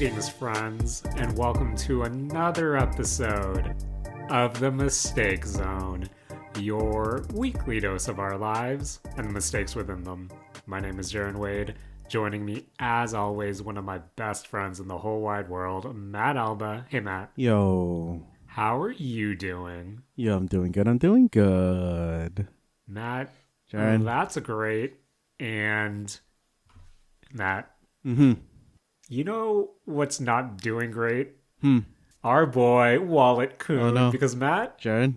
Greetings, friends, and welcome to another episode of The Mistake Zone, your weekly dose of our lives and the mistakes within them. My name is Jaron Wade. Joining me, as always, one of my best friends in the whole wide world, Matt Alba. Hey, Matt. Yo. How are you doing? Yo, I'm doing good. I'm doing good. Matt, Jaron. that's great. And Matt, you know what's not doing great? Our boy, Wallet Coon. Oh, no. Because, Matt, Jaron.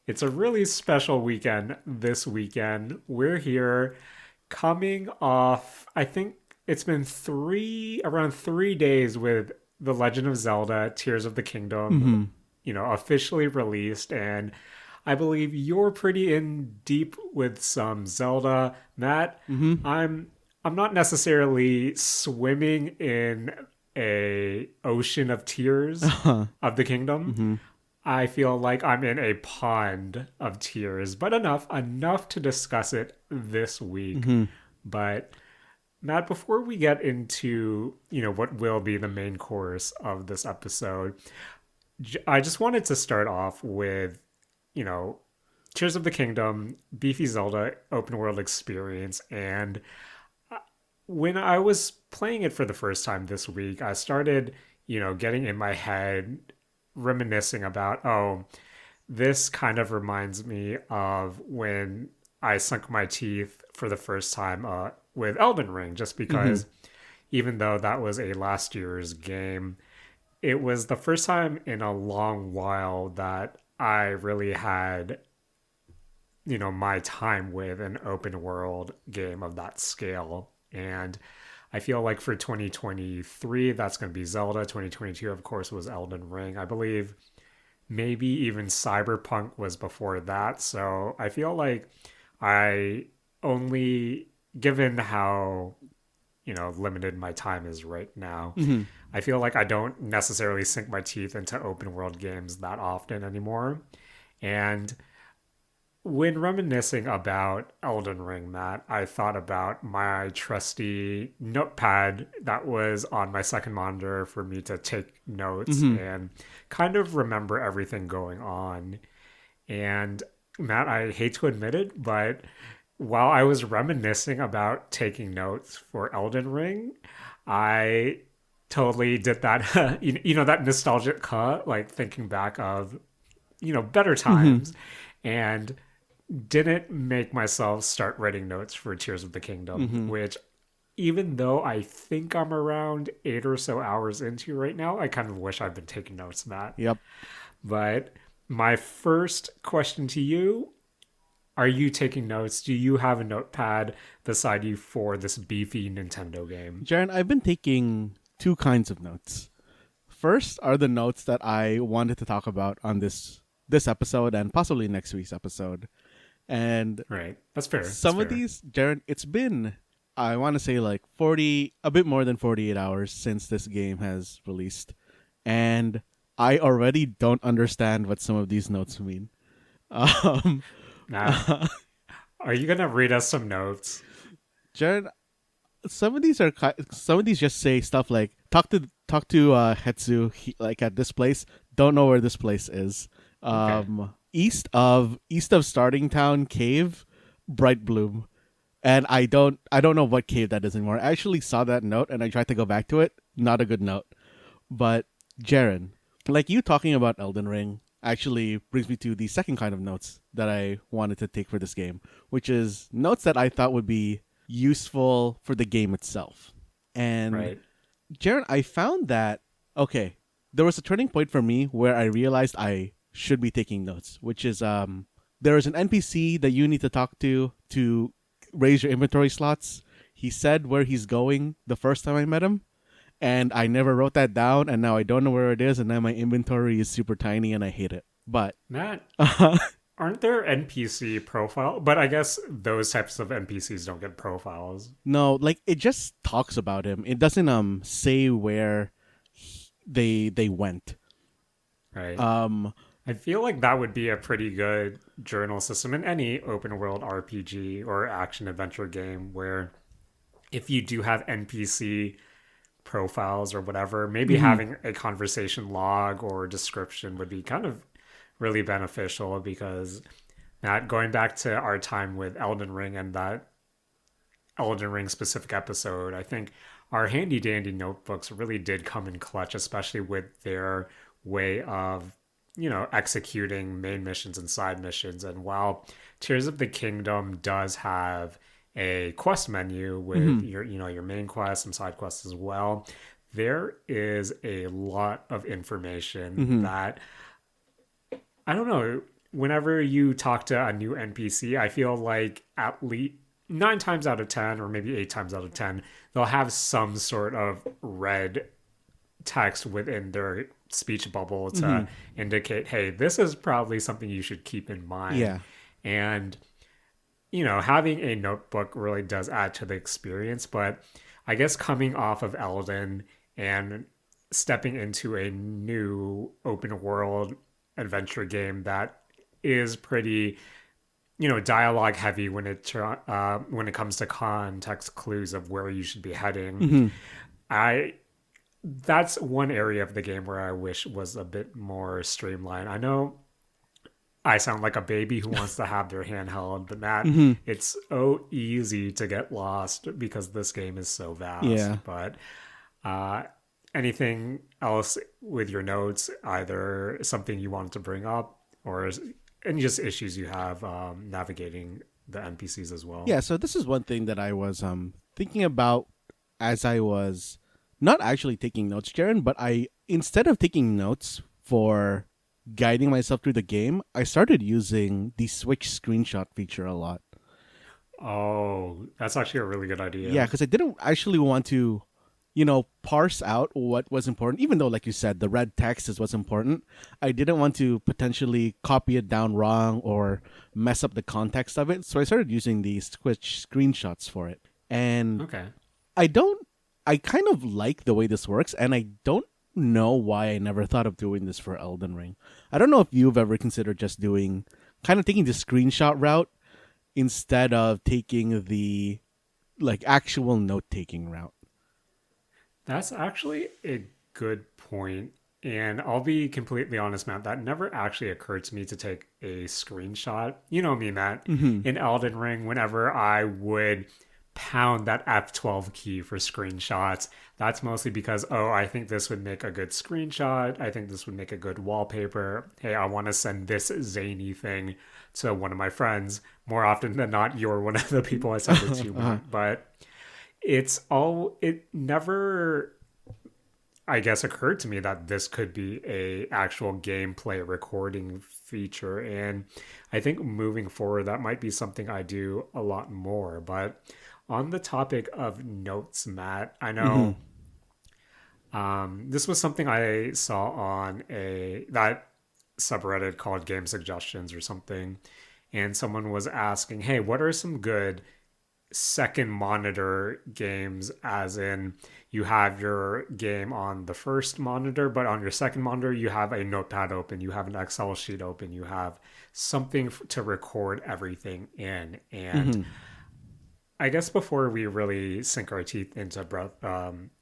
it's a really special weekend this weekend. We're here coming off, I think it's been around 3 days with The Legend of Zelda Tears of the Kingdom, officially released. And I believe you're pretty in deep with some Zelda. Matt, I'm not necessarily swimming in a ocean of tears of the kingdom. I feel like I'm in a pond of tears, but enough to discuss it this week. But Matt, before we get into, what will be the main course of this episode, I just wanted to start off with, Tears of the Kingdom, beefy Zelda open world experience. And when I was playing it for the first time this week, I started, getting in my head, reminiscing about, this kind of reminds me of when I sunk my teeth for the first time with Elden Ring, just because even though that was a last year's game, it was the first time in a long while that I really had, my time with an open world game of that scale. And I feel like for 2023, that's going to be Zelda. 2022, of course, was Elden Ring. I believe maybe even Cyberpunk was before that. So I feel like I only, given how, limited my time is right now, I feel like I don't necessarily sink my teeth into open world games that often anymore. And when reminiscing about Elden Ring, Matt, I thought about my trusty notepad that was on my second monitor for me to take notes and kind of remember everything going on. And Matt, I hate to admit it, but while I was reminiscing about taking notes for Elden Ring, I totally did that, that nostalgic cut, like thinking back of, better times. And didn't make myself start writing notes for Tears of the Kingdom, which even though I think I'm around 8 or so hours into right now, I kind of wish I'd been taking notes, Matt. Yep. But my first question to you, are you taking notes? Do you have a notepad beside you for this beefy Nintendo game? Jaron, I've been taking two kinds of notes. First are the notes that I wanted to talk about on this episode and possibly next week's episode. And right, that's fair. Some of these, Jaron, it's been, I want to say like a bit more than 48 hours since this game has released. And I already don't understand what some of these notes mean. Now, are you going to read us some notes? Jaron, some of these just say stuff like, talk to Hetsu, like at this place, don't know where this place is. Okay. East of Starting Town Cave, Bright Bloom, and I don't know what cave that is anymore. I actually saw that note and I tried to go back to it. Not a good note. But Jaron, like you talking about Elden Ring, actually brings me to the second kind of notes that I wanted to take for this game, which is notes that I thought would be useful for the game itself. And right. Jaron, I found that there was a turning point for me where I realized I should be taking notes, which is there is an NPC that you need to talk to raise your inventory slots. He said where he's going the first time I met him, and I never wrote that down, and now I don't know where it is, and now my inventory is super tiny and I hate it. But Matt, aren't there NPC profile? But I guess those types of NPCs don't get profiles. No, like it just talks about him. It doesn't say where they went. Right. I feel like that would be a pretty good journal system in any open world RPG or action adventure game where if you do have NPC profiles or whatever, maybe Hmm. having a conversation log or description would be kind of really beneficial because that going back to our time with Elden Ring and that Elden Ring specific episode, I think our handy dandy notebooks really did come in clutch, especially with their way of, executing main missions and side missions. And while Tears of the Kingdom does have a quest menu with Hmm. your main quest and side quests as well, there is a lot of information Hmm. that I don't know. Whenever you talk to a new NPC, I feel like at least 9 times out of 10, or maybe 8 times out of 10, they'll have some sort of red text within their speech bubble Hmm. to indicate, hey, this is probably something you should keep in mind. Yeah. And, having a notebook really does add to the experience. But I guess coming off of Elden and stepping into a new open world adventure game that is pretty dialogue heavy when it comes to context clues of where you should be heading. Hmm. I That's one area of the game where I wish was a bit more streamlined. I know I sound like a baby who wants to have their hand held, but Matt, Hmm. it's so easy to get lost because this game is so Yeah. vast. But uh, anything else with your notes, either something you wanted to bring up or any just issues you have navigating the NPCs as well? Yeah. So this is one thing that I was thinking about as I was not actually taking notes, Jaren, but I instead of taking notes for guiding myself through the game, I started using the Switch screenshot feature a lot. Oh, that's actually a really good Yeah, idea. because I didn't actually want to, parse out what was important. Even though, like you said, the red text is what's important. I didn't want to potentially copy it down wrong or mess up the context of it. So I started using these Twitch screenshots for it. And Okay. I don't, I kind of like the way this works, and I don't know why I never thought of doing this for Elden Ring. I don't know if you've ever considered just doing, kind of taking the screenshot route instead of taking the like actual note taking route. That's actually a good point. And I'll be completely honest, Matt, that never actually occurred to me to take a screenshot. You know me, Matt. Hmm. In Elden Ring, whenever I would pound that F12 key for screenshots, that's mostly because, oh, I think this would make a good screenshot. I think this would make a good wallpaper. Hey, I want to send this zany thing to one of my friends. More often than not, you're one of the people I send it to, Uh-huh. Matt. But it never, I guess, occurred to me that this could be a actual gameplay recording feature. And I think moving forward that might be something I do a lot more. But on the topic of notes, Matt, I Hmm. know this was something I saw on a that subreddit called Game Suggestions or something, and someone was asking, "Hey, what are some good second monitor games, as in you have your game on the first monitor, but on your second monitor you have a notepad open, you have an Excel sheet open, you have something to record everything in." And Hmm. I guess before we really sink our teeth into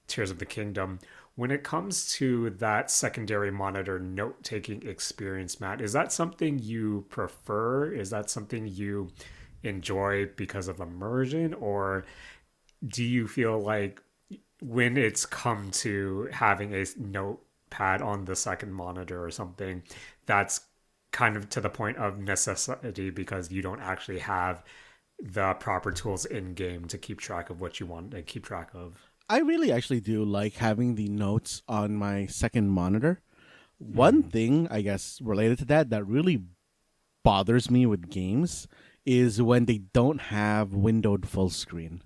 Tears of the Kingdom, when it comes to that secondary monitor note taking experience, Matt, is that something you prefer? Is that something you enjoy because of immersion? Or do you feel like when it's come to having a notepad on the second monitor or something, that's kind of to the point of necessity because you don't actually have the proper tools in game to keep track of what you want to keep track of? I really actually do like having the notes on my second monitor. One Mm, thing, I guess, related to that that really bothers me with games is when they don't have windowed full screen.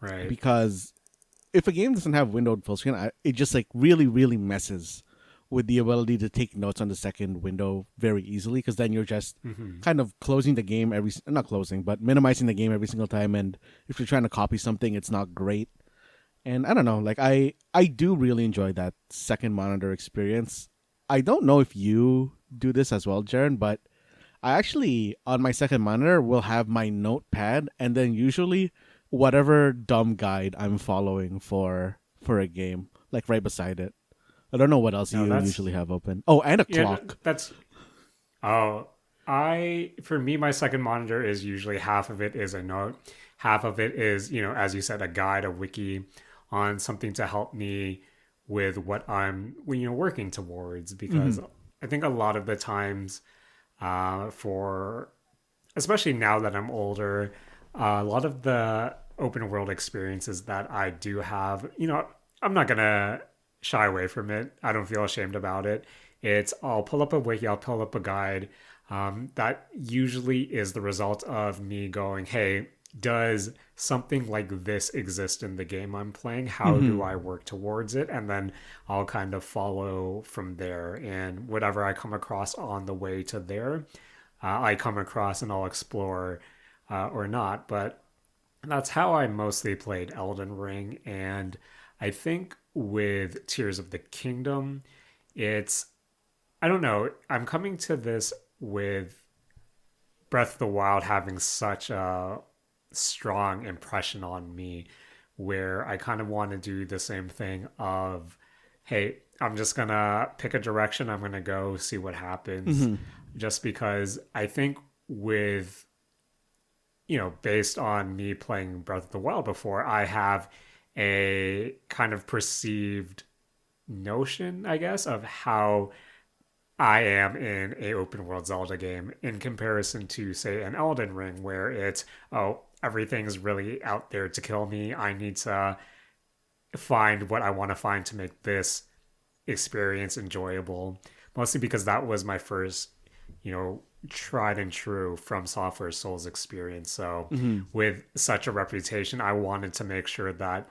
right. Because if a game doesn't have windowed full screen, it just like really, really messes with the ability to take notes on the second window very easily. Because then you're just Hmm. kind of closing the game not closing, but minimizing the game every single time. And if you're trying to copy something, it's not great. And I don't know, like I do really enjoy that second monitor experience. I don't know if you do this as well, Jaren, but I actually on my second monitor will have my notepad and then usually whatever dumb guide I'm following for a game, like right beside it. I don't know what else No, you that's usually have open. Oh, and a yeah, clock. that's oh, for me, my second monitor is usually half of it is a note, half of it is, as you said, a guide, a wiki on something to help me with what I'm, working towards. Mm-hmm. Because I think a lot of the times, for especially now that I'm older, a lot of the open world experiences that I do have, I'm not gonna shy away from it. I don't feel ashamed about it. I'll pull up a wiki, I'll pull up a guide. That usually is the result of me going, hey, does something like this exist in the game I'm playing? How do Mm-hmm. I work towards it? And then I'll kind of follow from there. And whatever I come across on the way to there, I come across and I'll explore or not. But that's how I mostly played Elden Ring. And I think with Tears of the Kingdom, it's, I don't know, I'm coming to this with Breath of the Wild having such a strong impression on me where I kind of want to do the same thing of, hey, I'm just gonna pick a direction, I'm gonna go see what happens. Mm-hmm. Just because I think with, based on me playing Breath of the Wild before, I have a kind of perceived notion, I guess, of how I am in a open world Zelda game in comparison to, say, an Elden Ring, where it's, oh, everything's really out there to kill me. I need to find what I want to find to make this experience enjoyable. Mostly because that was my first, tried and true from software Souls experience. So Mm-hmm. with such a reputation, I wanted to make sure that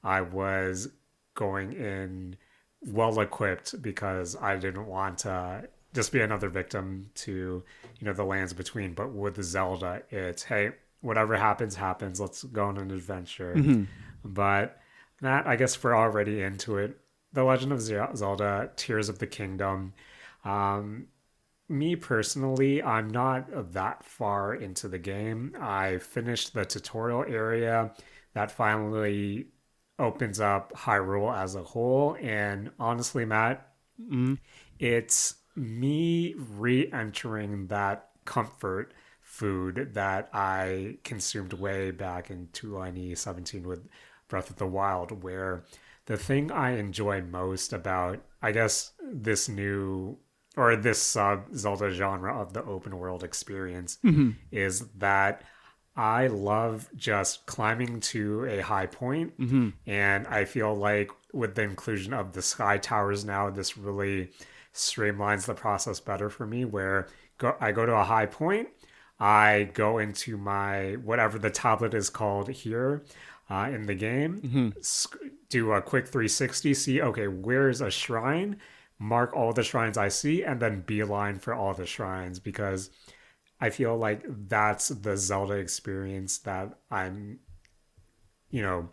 I was going in well equipped because I didn't want to just be another victim to, the lands between. But with Zelda, it's, hey, whatever happens, happens. Let's go on an adventure. Mm-hmm. But that, I guess we're already into it. The Legend of Zelda Tears of the Kingdom. Um, Me personally, I'm not that far into the game. I finished the tutorial area that finally opens up Hyrule as a whole. And honestly, Matt, Mm-hmm. it's me re entering that comfort food that I consumed way back in 2017 with Breath of the Wild, where the thing I enjoy most about, I guess, this new or this sub Zelda genre of the open world experience Mm-hmm. is that I love just climbing to a high point, Mm-hmm. and I feel like with the inclusion of the sky towers now, this really streamlines the process better for me. Where I go to a high point, I go into my whatever the tablet is called here in the game, Mm-hmm. do a quick 360, see, okay, where's a shrine, mark all the shrines I see, and then beeline for all the shrines because I feel like that's the Zelda experience that I'm, you know,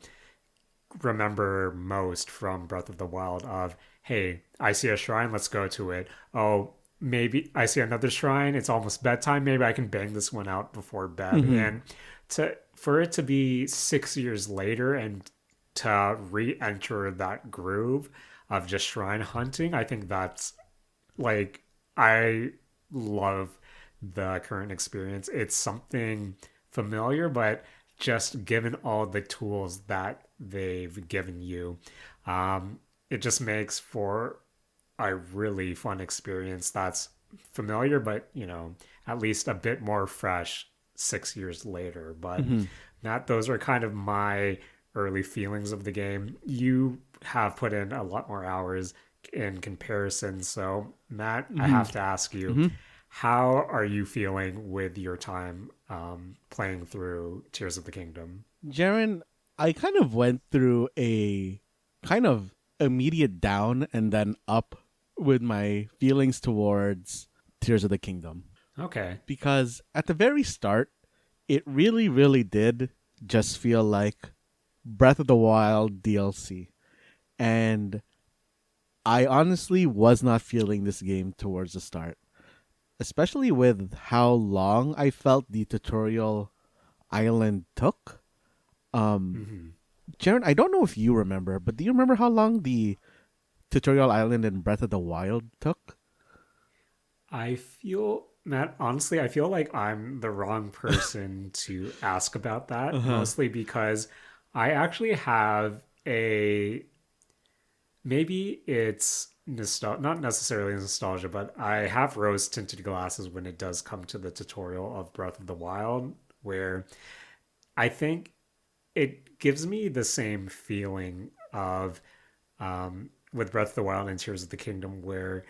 remember most from Breath of the Wild of, hey, I see a shrine, let's go to it. Oh, maybe I see another shrine, it's almost bedtime, maybe I can bang this one out before bed. Mm-hmm. And to for it to be 6 years later and to re-enter that groove of just shrine hunting, I think that's like I love the current experience. It's something familiar, but just given all the tools that they've given you, it just makes for a really fun experience that's familiar, but at least a bit more fresh 6 years later. But Mm-hmm. Matt, those are kind of my early feelings of the game. You have put in a lot more hours in comparison. So, Matt, I Mm-hmm. have to ask you, Mm-hmm. how are you feeling with your time playing through Tears of the Kingdom? Jaren, I kind of went through a kind of immediate down and then up with my feelings towards Tears of the Kingdom. Okay. Because at the very start, it really, really did just feel like Breath of the Wild DLC. And I honestly was not feeling this game towards the start, especially with how long I felt the tutorial island took. Um, Mm-hmm. Jaren, I don't know if you remember, but do you remember how long the tutorial island in Breath of the Wild took? I feel, Matt, honestly, I feel like I'm the wrong person to ask about Uh that, huh. mostly because I actually have a, maybe it's not necessarily nostalgia, but I have rose tinted glasses when it does come to the tutorial of Breath of the Wild, where I think it gives me the same feeling of with Breath of the Wild and Tears of the Kingdom, where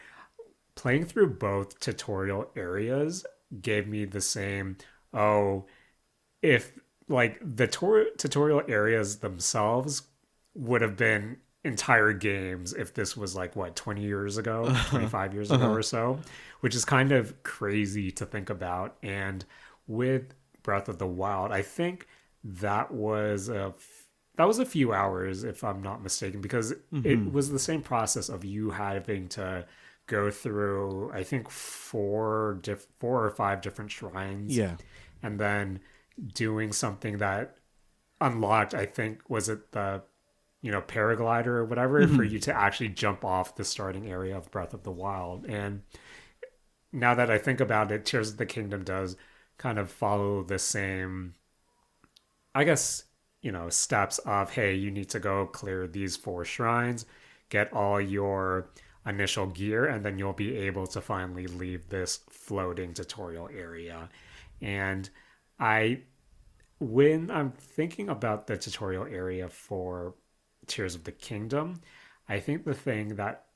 playing through both tutorial areas gave me the same, oh, if like the tutorial areas themselves would have been entire games if this was like what 20 years ago, Uh huh. 25 years Uh ago huh. or so, which is kind of crazy to think about. And with Breath of the Wild, I think that was a that was a few hours if I'm not mistaken, because it Mm-hmm. was the same process of you having to go through, I think, four or five different shrines, Yeah. and then doing something that unlocked, I think, was it the paraglider or whatever, for Mm-hmm. you to actually jump off the starting area of Breath of the Wild. And now that I think about it, Tears of the Kingdom does kind of follow the same, I guess, steps of, hey, you need to go clear these four shrines, get all your initial gear, and then you'll be able to finally leave this floating tutorial area. And I when I'm thinking about the tutorial area for Tears of the Kingdom, I think the thing that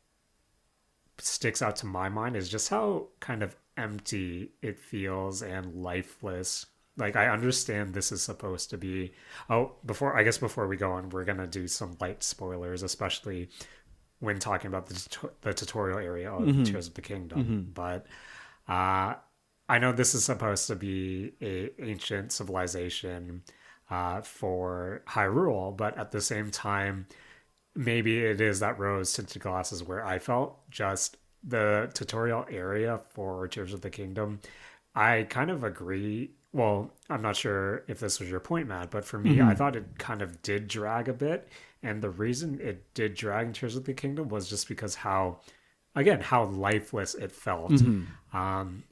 sticks out to my mind is just how kind of empty it feels and lifeless. Like, I understand this is supposed to be. Oh, before we go on, we're gonna do some light spoilers, especially when talking about the tutorial area of Mm-hmm. Tears of the Kingdom. Mm-hmm. But uh, I know this is supposed to be a ancient civilization for Hyrule, but at the same time, maybe it is that rose tinted glasses where I felt just the tutorial area for Tears of the Kingdom. I kind of agree. Well, I'm not sure if this was your point, Matt, but for me, I Mm-hmm. thought it kind of did drag a bit. And the reason it did drag in Tears of the Kingdom was just because how lifeless it felt. Mm-hmm.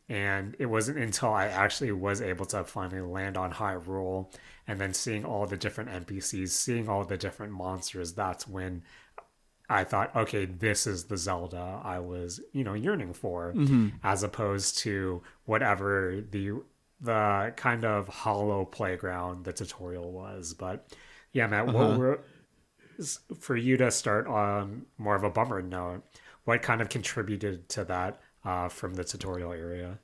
And it wasn't until I actually was able to finally land on Hyrule and then seeing all the different NPCs, seeing all the different monsters, that's when I thought, okay, this is the Zelda I was, yearning for, Mm-hmm. as opposed to whatever the kind of hollow playground the tutorial was. But yeah, Matt, what Uh-huh. were for you to start on more of a bummer note? What kind of contributed to that from the tutorial area?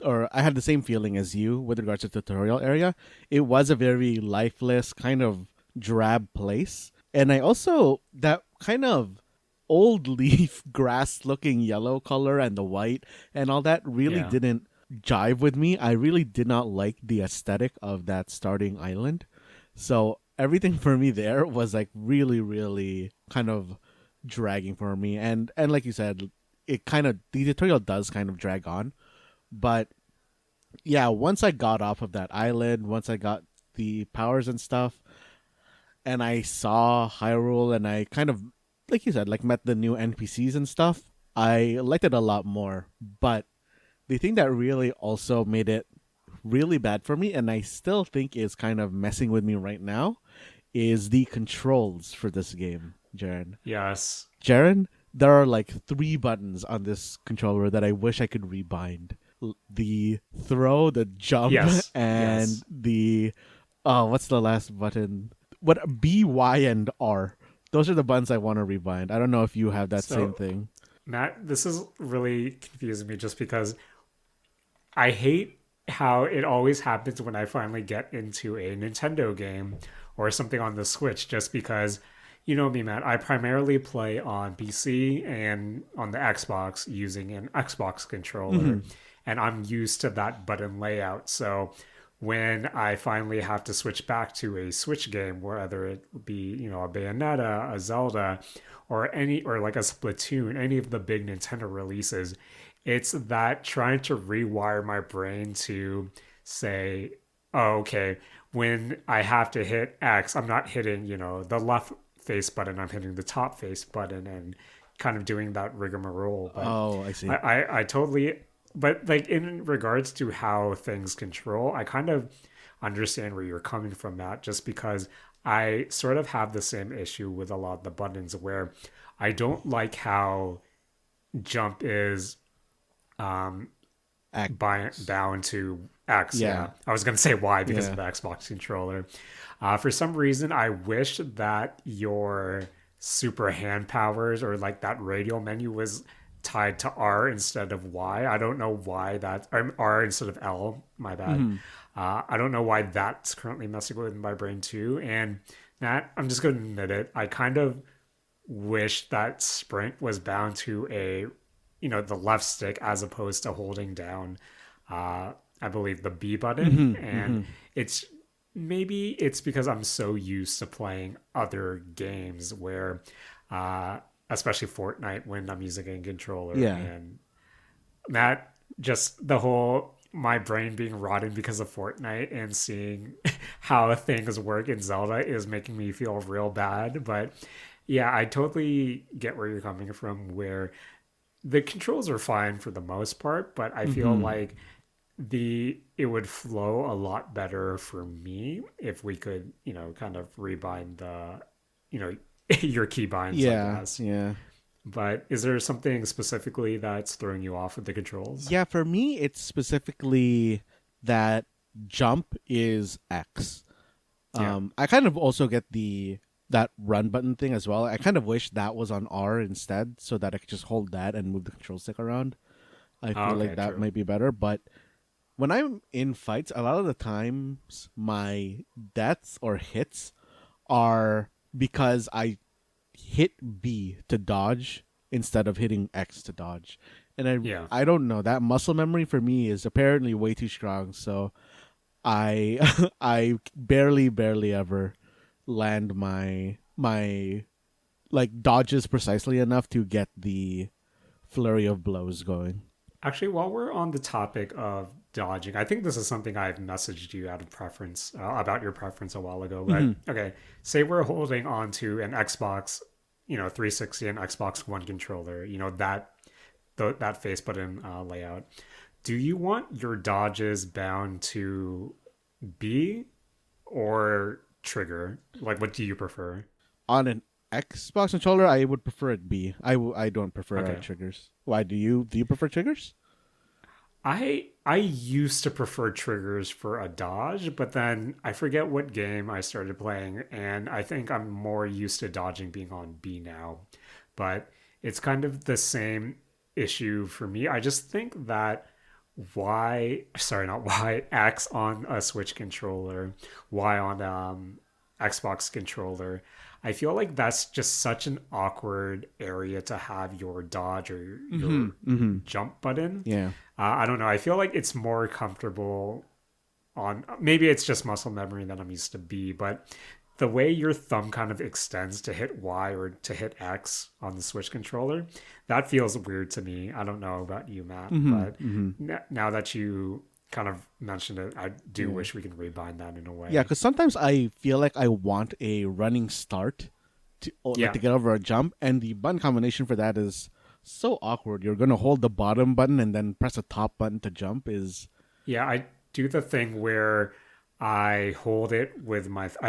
Or I had the same feeling as you with regards to the tutorial area. It was a very lifeless, kind of drab place. And I also, that kind of old leaf grass looking yellow color and the white and all that really Yeah, didn't jive with me. I really did not like the aesthetic of that starting island. So everything for me there was like really, really kind of dragging for me. And like you said, it kind of the tutorial does kind of drag on. But yeah, once I got off of that island, once I got the powers and stuff, and I saw Hyrule, and I kind of, like you said, like met the new NPCs and stuff, I liked it a lot more. But the thing that really also made it really bad for me, and I still think is kind of messing with me right now, is the controls for this game, Jaren. yes, Jaren, there are like three buttons on this controller that I wish I could rebind. The throw, the jump, yes, and yes. the what's the last button? What B, Y, and R. Those are the buttons I want to rebind. I don't know if you have that same So, thing. Matt, this is really confusing me just because I hate how it always happens when I finally get into a Nintendo game or something on the Switch, just because you know me, Matt. I primarily play on PC and on the Xbox using an Xbox controller, Mm-hmm. and I'm used to that button layout. So when I finally have to switch back to a Switch game, whether it be, a Bayonetta, a Zelda, or like a Splatoon, any of the big Nintendo releases, it's that trying to rewire my brain to say, oh, okay, when I have to hit X, I'm not hitting, the left face button, I'm hitting the top face button and kind of doing that rigmarole. But Oh, I I, see. I totally, but like in regards to how things control, I kind of understand where you're coming from, Matt, just because I sort of have the same issue with a lot of the buttons where I don't like how jump is um, X. bound to X. Yeah, Yeah. I was gonna say Y because of Yeah. the Xbox controller. For some reason, I wish that your super hand powers or like that radial menu was tied to R instead of Y. I don't know why that R instead of L. My bad. Hmm. I don't know why that's currently messing with my brain too. And Matt, I'm just gonna admit it. I kind of wish that sprint was bound to the left stick as opposed to holding down I believe the B button. Hmm. And Hmm. it's maybe it's because I'm so used to playing other games where uh especially Fortnite when I'm using a controller. Yeah. And that just the whole my brain being rotten because of Fortnite and seeing how things work in Zelda is making me feel real bad. But yeah, I totally get where you're coming from, where the controls are fine for the most part, but I feel Hmm. like the it would flow a lot better for me if we could, kind of rebind you know, your key binds, I Yeah. guess. Yeah. But is there something specifically that's throwing you off with the controls? Yeah, for me, it's specifically that jump is X. Yeah. I kind of also get the that run button thing as well. I kind of wish that was on R instead, so that I could just hold that and move the control stick around. I Oh, feel like okay, that true. might be better. But when I'm in fights, a lot of the times my deaths or hits are because I hit B to dodge instead of hitting X to dodge. And Yeah. I don't know, that muscle memory for me is apparently way too strong. So I I barely ever land my like dodges precisely enough to get the flurry of blows going. Actually, while we're on the topic of dodging, I think this is something I've messaged you out of preference about your preference a while ago. Hmm. But okay, say we're holding on to an Xbox, 360 and Xbox One controller, that face button layout. Do you want your dodges bound to B or trigger? Like, what do you prefer? On an Xbox controller, I would prefer it B. I don't prefer Okay. triggers. Why do you prefer triggers? I used to prefer triggers for a dodge, but then I forget what game I started playing, and I think I'm more used to dodging being on B now. But it's kind of the same issue for me. I just think that sorry, not Y, X on a Switch controller, Y on Xbox controller. I feel like that's just such an awkward area to have your dodge or Mm-hmm. your Mm-hmm. jump button. Yeah. I don't know. I feel like it's more comfortable on maybe it's just muscle memory that I'm used to B, but the way your thumb kind of extends to hit Y or to hit X on the Switch controller, that feels weird to me. I don't know about you, Matt, Mm-hmm. but Mm-hmm. now that you kind of mentioned it, I do Yeah. wish we could rebind that in a Yeah, way. because sometimes I feel like I want a running start like Yeah. to get over a jump, and the button combination for that is so awkward. You're gonna hold the bottom button and then press the top button to jump. Is Yeah, I do the thing where I hold A with my thumb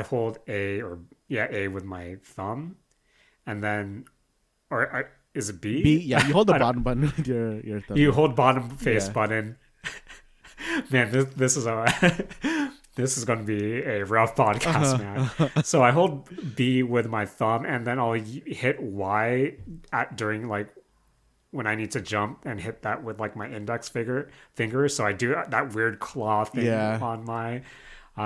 and then is it B? B? Yeah, you hold the I don't. bottom button with your thumb. You Yeah, hold bottom face yeah. button. Man, this is a this is going to be a rough podcast, man. Uh-huh. So I hold B with my thumb, and then I'll hit Y during like when I need to jump and hit that with like my index finger. So I do that weird claw thing Yeah. on my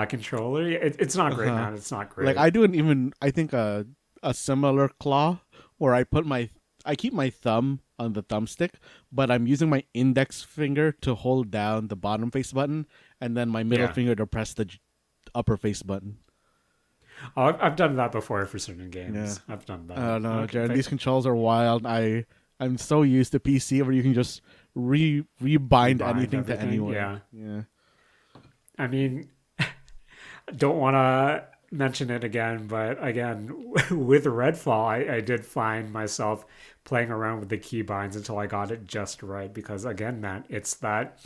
controller. It's not great, Uh-huh. man. It's not Like great. I do an even I think a similar claw where I keep my thumb on the thumbstick, but I'm using my index finger to hold down the bottom face button, and then my middle Yeah. finger to press the upper face button. Oh, I've done that before for certain Yeah. games. I've done I that. don't know, Okay, Jared. but These controls are wild. I'm so used to PC where you can just rebind rebind anything to everything. anywhere. Yeah. Yeah. I mean, Don't want to mention it again, but again, with Redfall, I did find myself playing around with the keybinds until I got it just right. Because again, man, it's that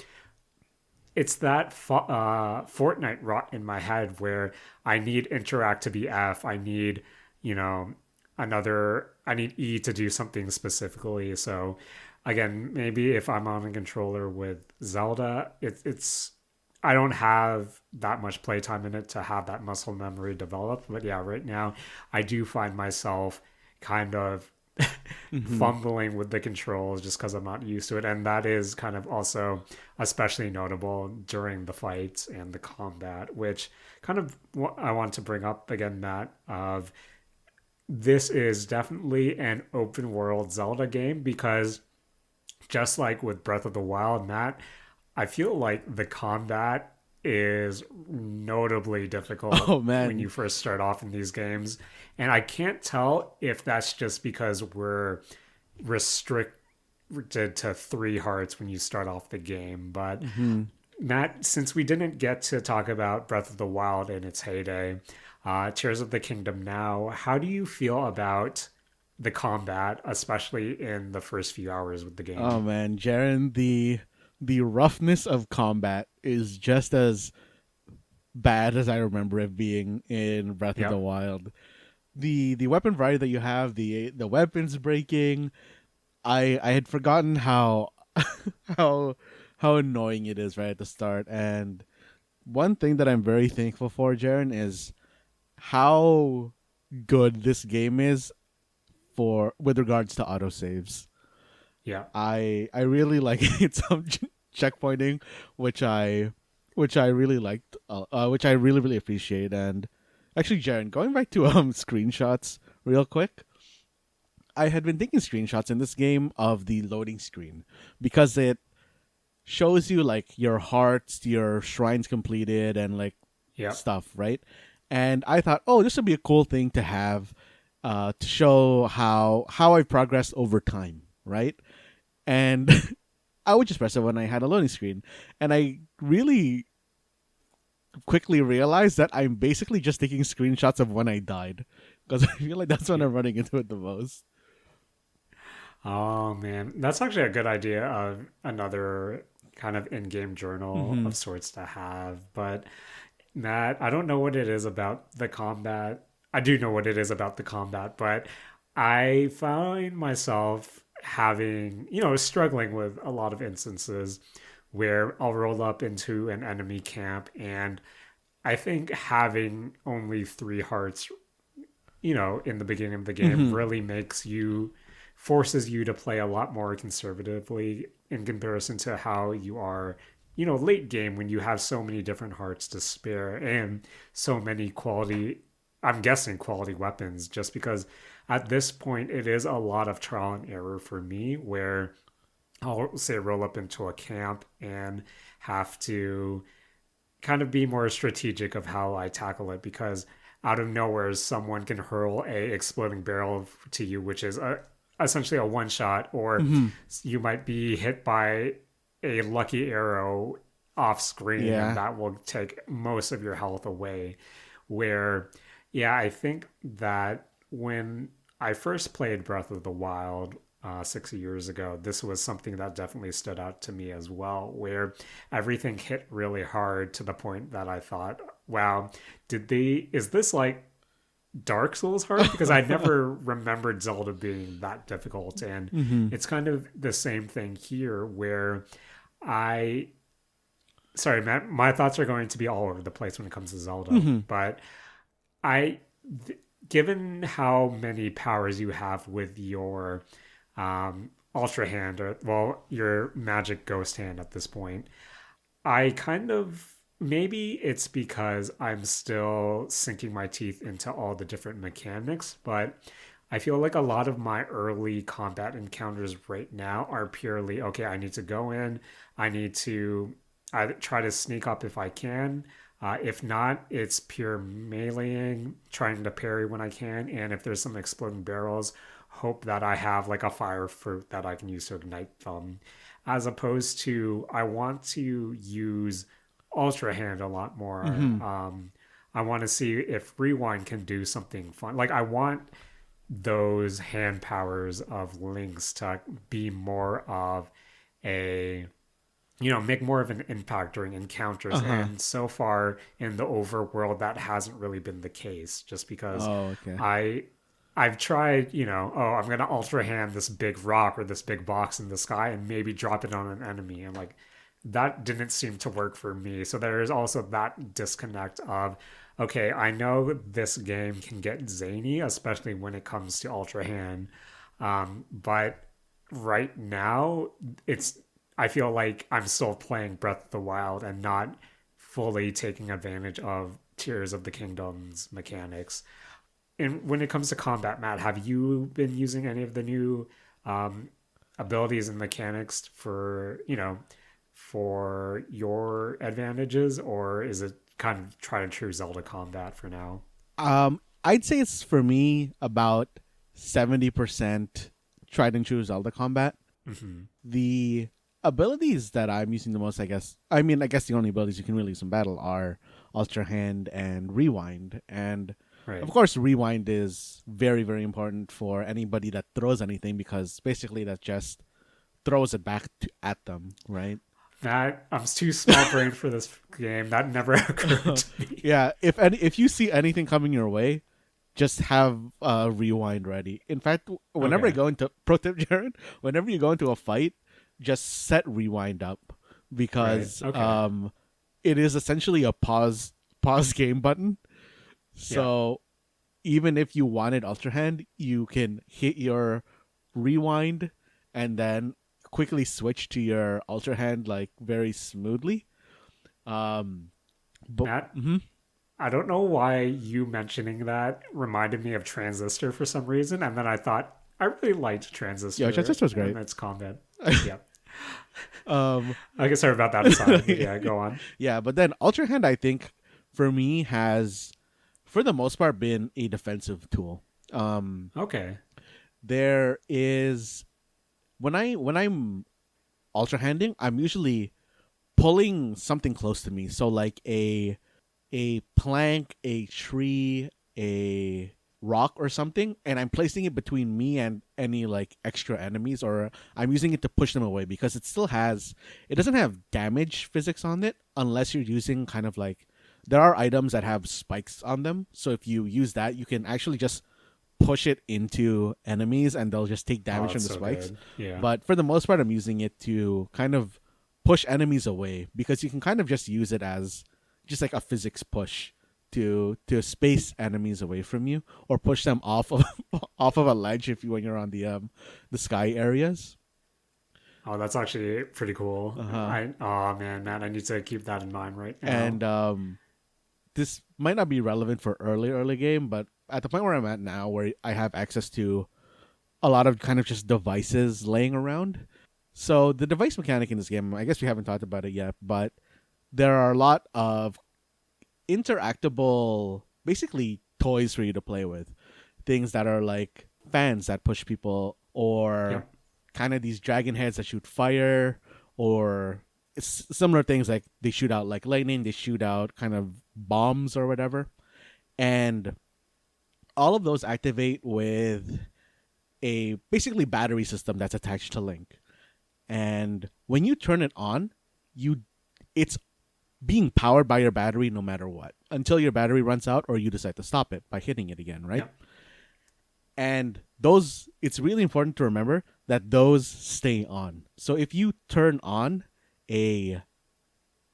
Fortnite rot in my head where I need interact to be F. I need, you know, I need E to do something specifically. So again, maybe if I'm on a controller with Zelda, it's I don't have that much playtime in it to have that muscle memory developed. But yeah, right now I do find myself kind of Hmm. fumbling with the controls just because I'm not used to it. And that is kind of also especially notable during the fights and the combat, which kind of what I want to bring up again, Matt, of this is definitely an open world Zelda game because just like with Breath of the Wild, Matt, I feel like the combat is notably difficult Oh when man. you first start off in these games. And I can't tell if that's just because we're restricted to 3 hearts when you start off the game. But Hmm. Matt, since we didn't get to talk about Breath of the Wild in its heyday, Tears of the Kingdom now, how do you feel about the combat, especially in the first few hours with the Oh game? man, Jaren, the roughness of combat is just as bad as I remember it being in Breath of the Yep. Wild. The weapon variety that you have, the weapons breaking, I had forgotten how how how annoying it is right at the start. And one thing that I'm very thankful for, Jaren, is how good this game is for with regards to autosaves. Yeah. I really like its checkpointing, which I which I really liked, which I really appreciate. And actually, Jaren, going back to screenshots real quick, I had been taking screenshots in this game of the loading screen because it shows you like your hearts, your shrines completed, and like Yep. stuff, right? And I thought, oh, this would be a cool thing to have, to show how I've progressed over time, right? And I would just press it when I had a loading screen, and I really quickly realized that I'm basically just taking screenshots of when I died because I feel like that's when Yeah. I'm running into it the most. Oh man, that's actually a good idea of another kind of in-game journal Mm-hmm. of sorts to have. But Matt, I don't know what it is about the combat. I do know what it is about the combat, but I find myself having, struggling with a lot of instances where I'll roll up into an enemy camp and I think having only 3 hearts, in the beginning of the game Mm-hmm. really forces you to play a lot more conservatively in comparison to how you are, late game when you have so many different hearts to spare and so many I'm guessing quality weapons, just because at this point it is a lot of trial and error for me where I'll say roll up into a camp and have to kind of be more strategic of how I tackle it because out of nowhere someone can hurl a exploding barrel to you, which is essentially a one shot, or Mm-hmm. you might be hit by a lucky arrow off screen, and Yeah. that will take most of your health away. Where, yeah, I think that when I first played Breath of the Wild 6 years ago, this was something that definitely stood out to me as well, where everything hit really hard to the point that I thought, wow, is this like Dark Souls hard? Because I never remembered Zelda being that difficult. And Mm-hmm. it's kind of the same thing here where I, sorry, Matt, my thoughts are going to be all over the place when it comes to Zelda, Mm-hmm. but I, given how many powers you have with your Ultra Hand, or well, your Magic Ghost Hand at this point, I kind of maybe it's because I'm still sinking my teeth into all the different mechanics, but I feel like a lot of my early combat encounters right now are purely okay. I need to go in, I need to try to sneak up if I can. If not, it's pure meleeing, trying to parry when I can, and if there's some exploding barrels, hope that I have like a fire fruit that I can use to ignite them. As opposed to, I want to use Ultra Hand a lot more. Mm-hmm. I want to see if Rewind can do something fun. Like I want those hand powers of links to be more of a make more of an impact during encounters. Uh-huh. And so far in the overworld, that hasn't really been the case. Just because Oh, okay. I I've tried, I'm gonna ultra hand this big rock or this big box in the sky and maybe drop it on an enemy, and like that didn't seem to work for me. So there is also that disconnect of, okay, I know this game can get zany, especially when it comes to ultra hand, but right now it's I feel like I'm still playing Breath of the Wild and not fully taking advantage of Tears of the Kingdom's mechanics. And when it comes to combat, Matt, have you been using any of the new um, abilities and mechanics for your advantages, or is it kind of try and true Zelda combat for now? I'd say it's for me about 70% tried and true Zelda combat. Mm-hmm. The abilities that I'm using the most, I guess the only abilities you can really use in battle are Ultra Hand and Rewind. And of Right. course, Rewind is very, very important for anybody that throws anything because basically that just throws it back at them, right? That I'm too small brain for this game. That never occurred to me. Yeah, if you see anything coming your way, just have Rewind ready. In fact, whenever I Okay. go into pro tip, Jared, whenever you go into a fight, just set Rewind up Right. because Okay. it is essentially a pause game button. Yeah. So even if you wanted Ultra Hand, you can hit your Rewind and then quickly switch to your Ultra Hand like very smoothly. Um, but Matt, mhm. I don't know why you mentioning that reminded me of Transistor for some reason, and then I thought I really liked Yeah, Transistor Chester was and great. its combat. Yeah. um, I guess sorry about that aside, but yeah, go on. yeah, but then Ultra Hand, I think, for me has, for the most part, been a defensive tool. Um, Okay. there is when I'm Ultra Handing, I'm usually pulling something close to me. So like a plank, a tree, a rock or something, and I'm placing it between me and any like extra enemies, or I'm using it to push them away because it doesn't have damage physics on it unless you're using kind of like there are items that have spikes on them. So if you use that, you can actually just push it into enemies and they'll just take Oh, damage from that's the so spikes. good. Yeah. But for the most part, I'm using it to kind of push enemies away because you can kind of just use it as just like a physics push to space enemies away from you or push them off of off of a ledge if you when you're on the sky areas. Oh, that's actually pretty cool. Uh-huh. Oh man, Matt, I need to keep that in mind right now. And this might not be relevant for early game, but at the point where I'm at now, where I have access to a lot of kind of just devices laying around. So the device mechanic in this game, I guess we haven't talked about it yet, but there are a lot of interactable, basically toys for you to play with. Things that are like fans that push people, or Yep. kind of these dragon heads that shoot fire, or similar things like they shoot out like lightning, they shoot out kind of bombs or whatever. And all of those activate with a basically battery system that's attached to Link. And when you turn it on, you it's being powered by your battery no matter what until your battery runs out or you decide to stop it by hitting it again, right? Yep. And those it's really important to remember that those stay on. So if you turn on a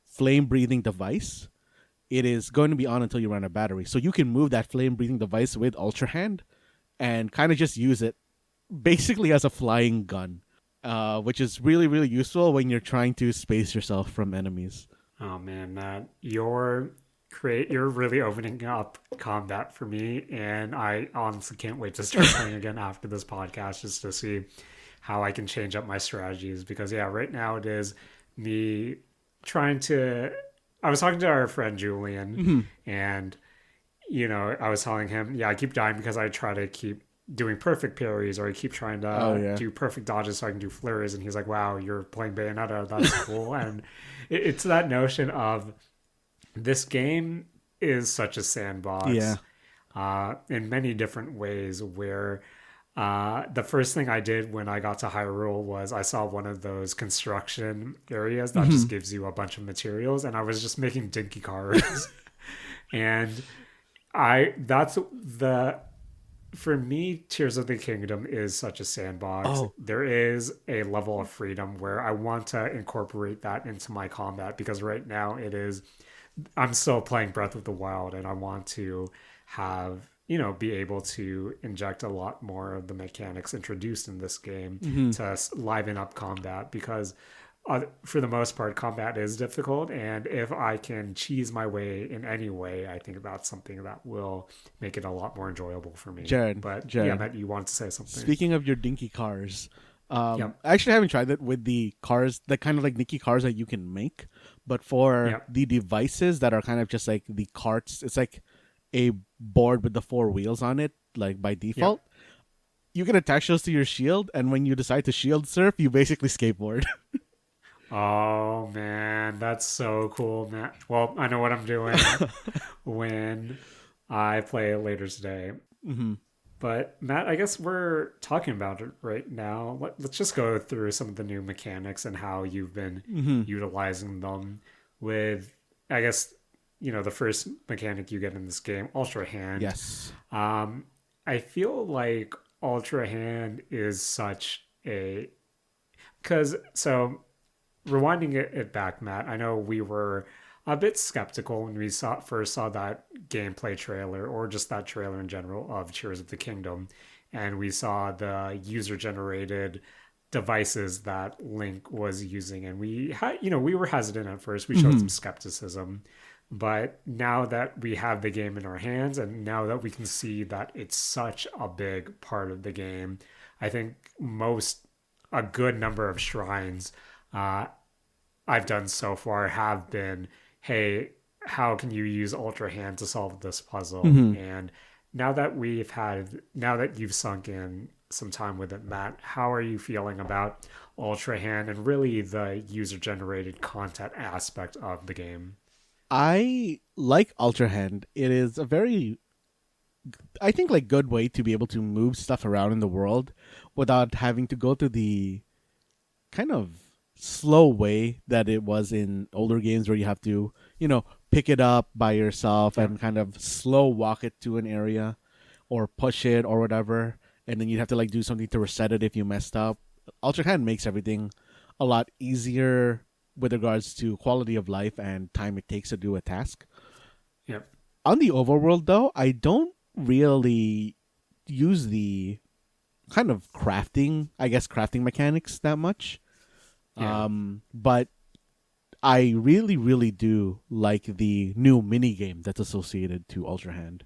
flame breathing device, it is going to be on until you run out of battery. So you can move that flame breathing device with Ultra Hand and kind of just use it basically as a flying gun, which is really, really useful when you're trying to space yourself from enemies. Oh man, Matt, you're really opening up combat for me, and I honestly can't wait to start playing again after this podcast just to see how I can change up my strategies. Because yeah, right now it is me trying to. I was talking to our friend Julian, Mhm. and I was telling him, yeah, I keep dying because I try to keep doing perfect parries, or I keep trying Oh to yeah. do perfect dodges so I can do flurries. And he's like, wow, you're playing Bayonetta. That's cool. And it's that notion of this game. is such a Yeah. sandbox in many different ways. Where the first thing I did when I got to Hyrule was I saw one of those construction areas that Hmm. just gives you a bunch of materials, and I was just making dinky cars. And I that's the for me, Tears of the Kingdom is such a sandbox. Oh, There is a level of freedom where I want to incorporate that into my combat because right now it is I'm still playing Breath of the Wild and I want to have, be able to inject a lot more of the mechanics introduced in this game hmm, to liven up combat because for the most part, combat is difficult. And if I can cheese my way in any way, I think that's something that will make it a lot more enjoyable for me. But yeah, Jared. Matt, you want to say something? Speaking of your dinky cars, Yep. I actually haven't tried it with the cars, the kind of like dinky cars that you can make, but for Yep. the devices that are kind of just like the carts, it's like a board with the four wheels on it, like by Yep. default. You can attach those to your shield, and when you decide to shield surf, you basically skateboard. Oh man, that's so cool, Matt. Well, I know what I'm doing when I play later today. Hmm. But Matt, I guess we're talking about it right now. Let's just go through some of the new mechanics and how you've been Hmm. utilizing them with, I guess, the first mechanic you get in this game, Ultra Hand. Yes. Um, I feel like Ultra Hand is such a because so rewinding it back, Matt, I know we were a bit skeptical when we first saw that gameplay trailer or just that trailer in general of Tears of the Kingdom, and we saw the user generated devices that Link was using, and we had, we were hesitant at first. We showed Hmm. some skepticism, but now that we have the game in our hands, and now that we can see that it's such a big part of the game, I think a good number of shrines uh, I've done so far have been, hey, how can you use Ultra Hand to solve this puzzle? Hmm. And now that you've sunk in some time with it, Matt, how are you feeling about Ultra Hand and really the user generated content aspect of the game? I like Ultra Hand. It is a very, I think, like good way to be able to move stuff around in the world without having to go through the kind of slow way that it was in older games where you have to, pick it up by yourself Yep. and kind of slow walk it to an area or push it or whatever. And then you'd have to like do something to reset it if you messed up. Ultra Hand makes everything a lot easier with regards to quality of life and time it takes to do a task. Yep. On the overworld, though, I don't really use the kind of crafting, I guess, crafting mechanics that much. Yeah. But I really, really do like the new mini game that's associated to Ultra Hand,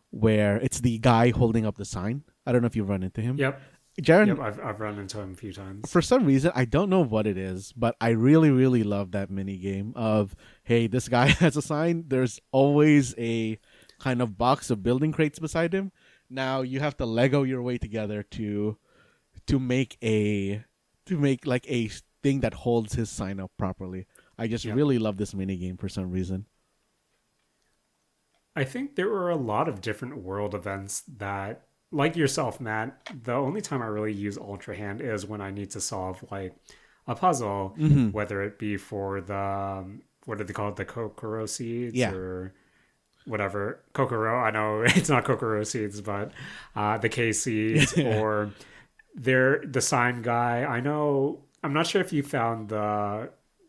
where it's the guy holding up the sign. I don't know if you've run into him. Yep. Jaren, Yep. I've run into him a few times. for some reason, I don't know what it is, but I really, really love that mini game of, hey, this guy has a sign. There's always a kind of box of building crates beside him. Now you have to Lego your way together to make a to make like a thing that holds his sign up properly. I just Yep. really love this mini game for some reason. I think there were a lot of different world events that, like yourself, Matt, the only time I really use Ultra Hand is when I need to solve like a puzzle, Hmm. whether it be for the, what do they call it, the Kokoro seeds Yeah. or whatever. Kokoro, I know it's not Kokoro seeds, but the K seeds or the sign guy. I know, I'm not sure if you found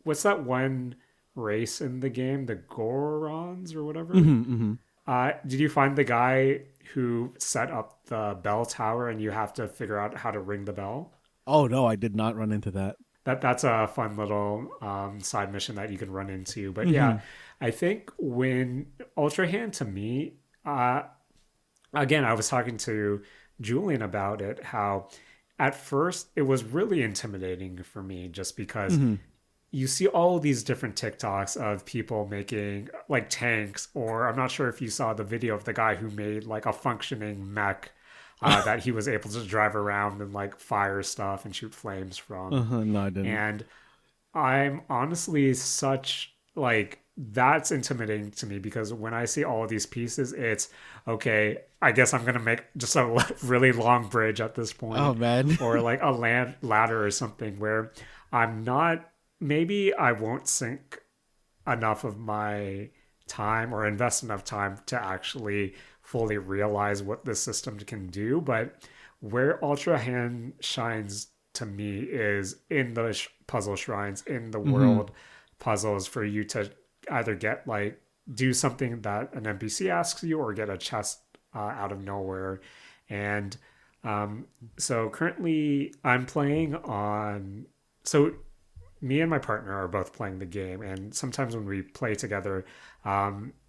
what's that one race in the game, the Gorons or whatever? Hmm. Hmm. Did you find the guy who set up the bell tower and you have to figure out how to ring the bell? Oh no, I did not run into that. That's a fun little side mission that you can run into. But Hmm. yeah, I think when Ultra Hand to me, again, I was talking to Julian about it, how at first it was really intimidating for me just because Hmm. you see all these different TikToks of people making like tanks, or I'm not sure if you saw the video of the guy who made like a functioning mech that he was able to drive around and like fire stuff and shoot flames from. No, I didn't. And I'm honestly such like that's intimidating to me because when I see all of these pieces, it's okay. I guess I'm gonna make just a really long bridge at this Oh point, man. or like a land ladder or something where I'm not. Maybe I won't sink enough of my time or invest enough time to actually fully realize what this system can do. But where Ultra Hand shines to me is in the puzzle shrines, in the Hmm. world puzzles for you to either get like do something that an NPC asks you or get a chest out of nowhere. And um, so currently I'm playing on. So me and my partner are both playing the game, and sometimes when we play together,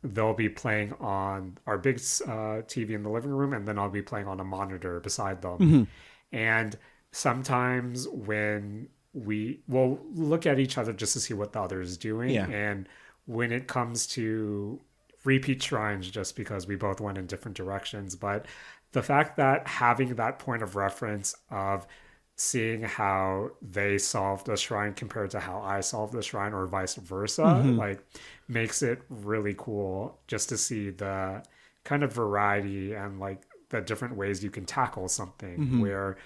they'll be playing on our big TV in the living room, and then I'll be playing on a monitor beside them. Hmm. And sometimes when we will look at each other just to see what the other is doing, Yeah. and when it comes to repeat shrines, just because we both went in different directions, but the fact that having that point of reference of seeing how they solved the shrine compared to how I solved the shrine or vice versa, Hmm. like makes it really cool just to see the kind of variety and like the different ways you can tackle something Hmm. where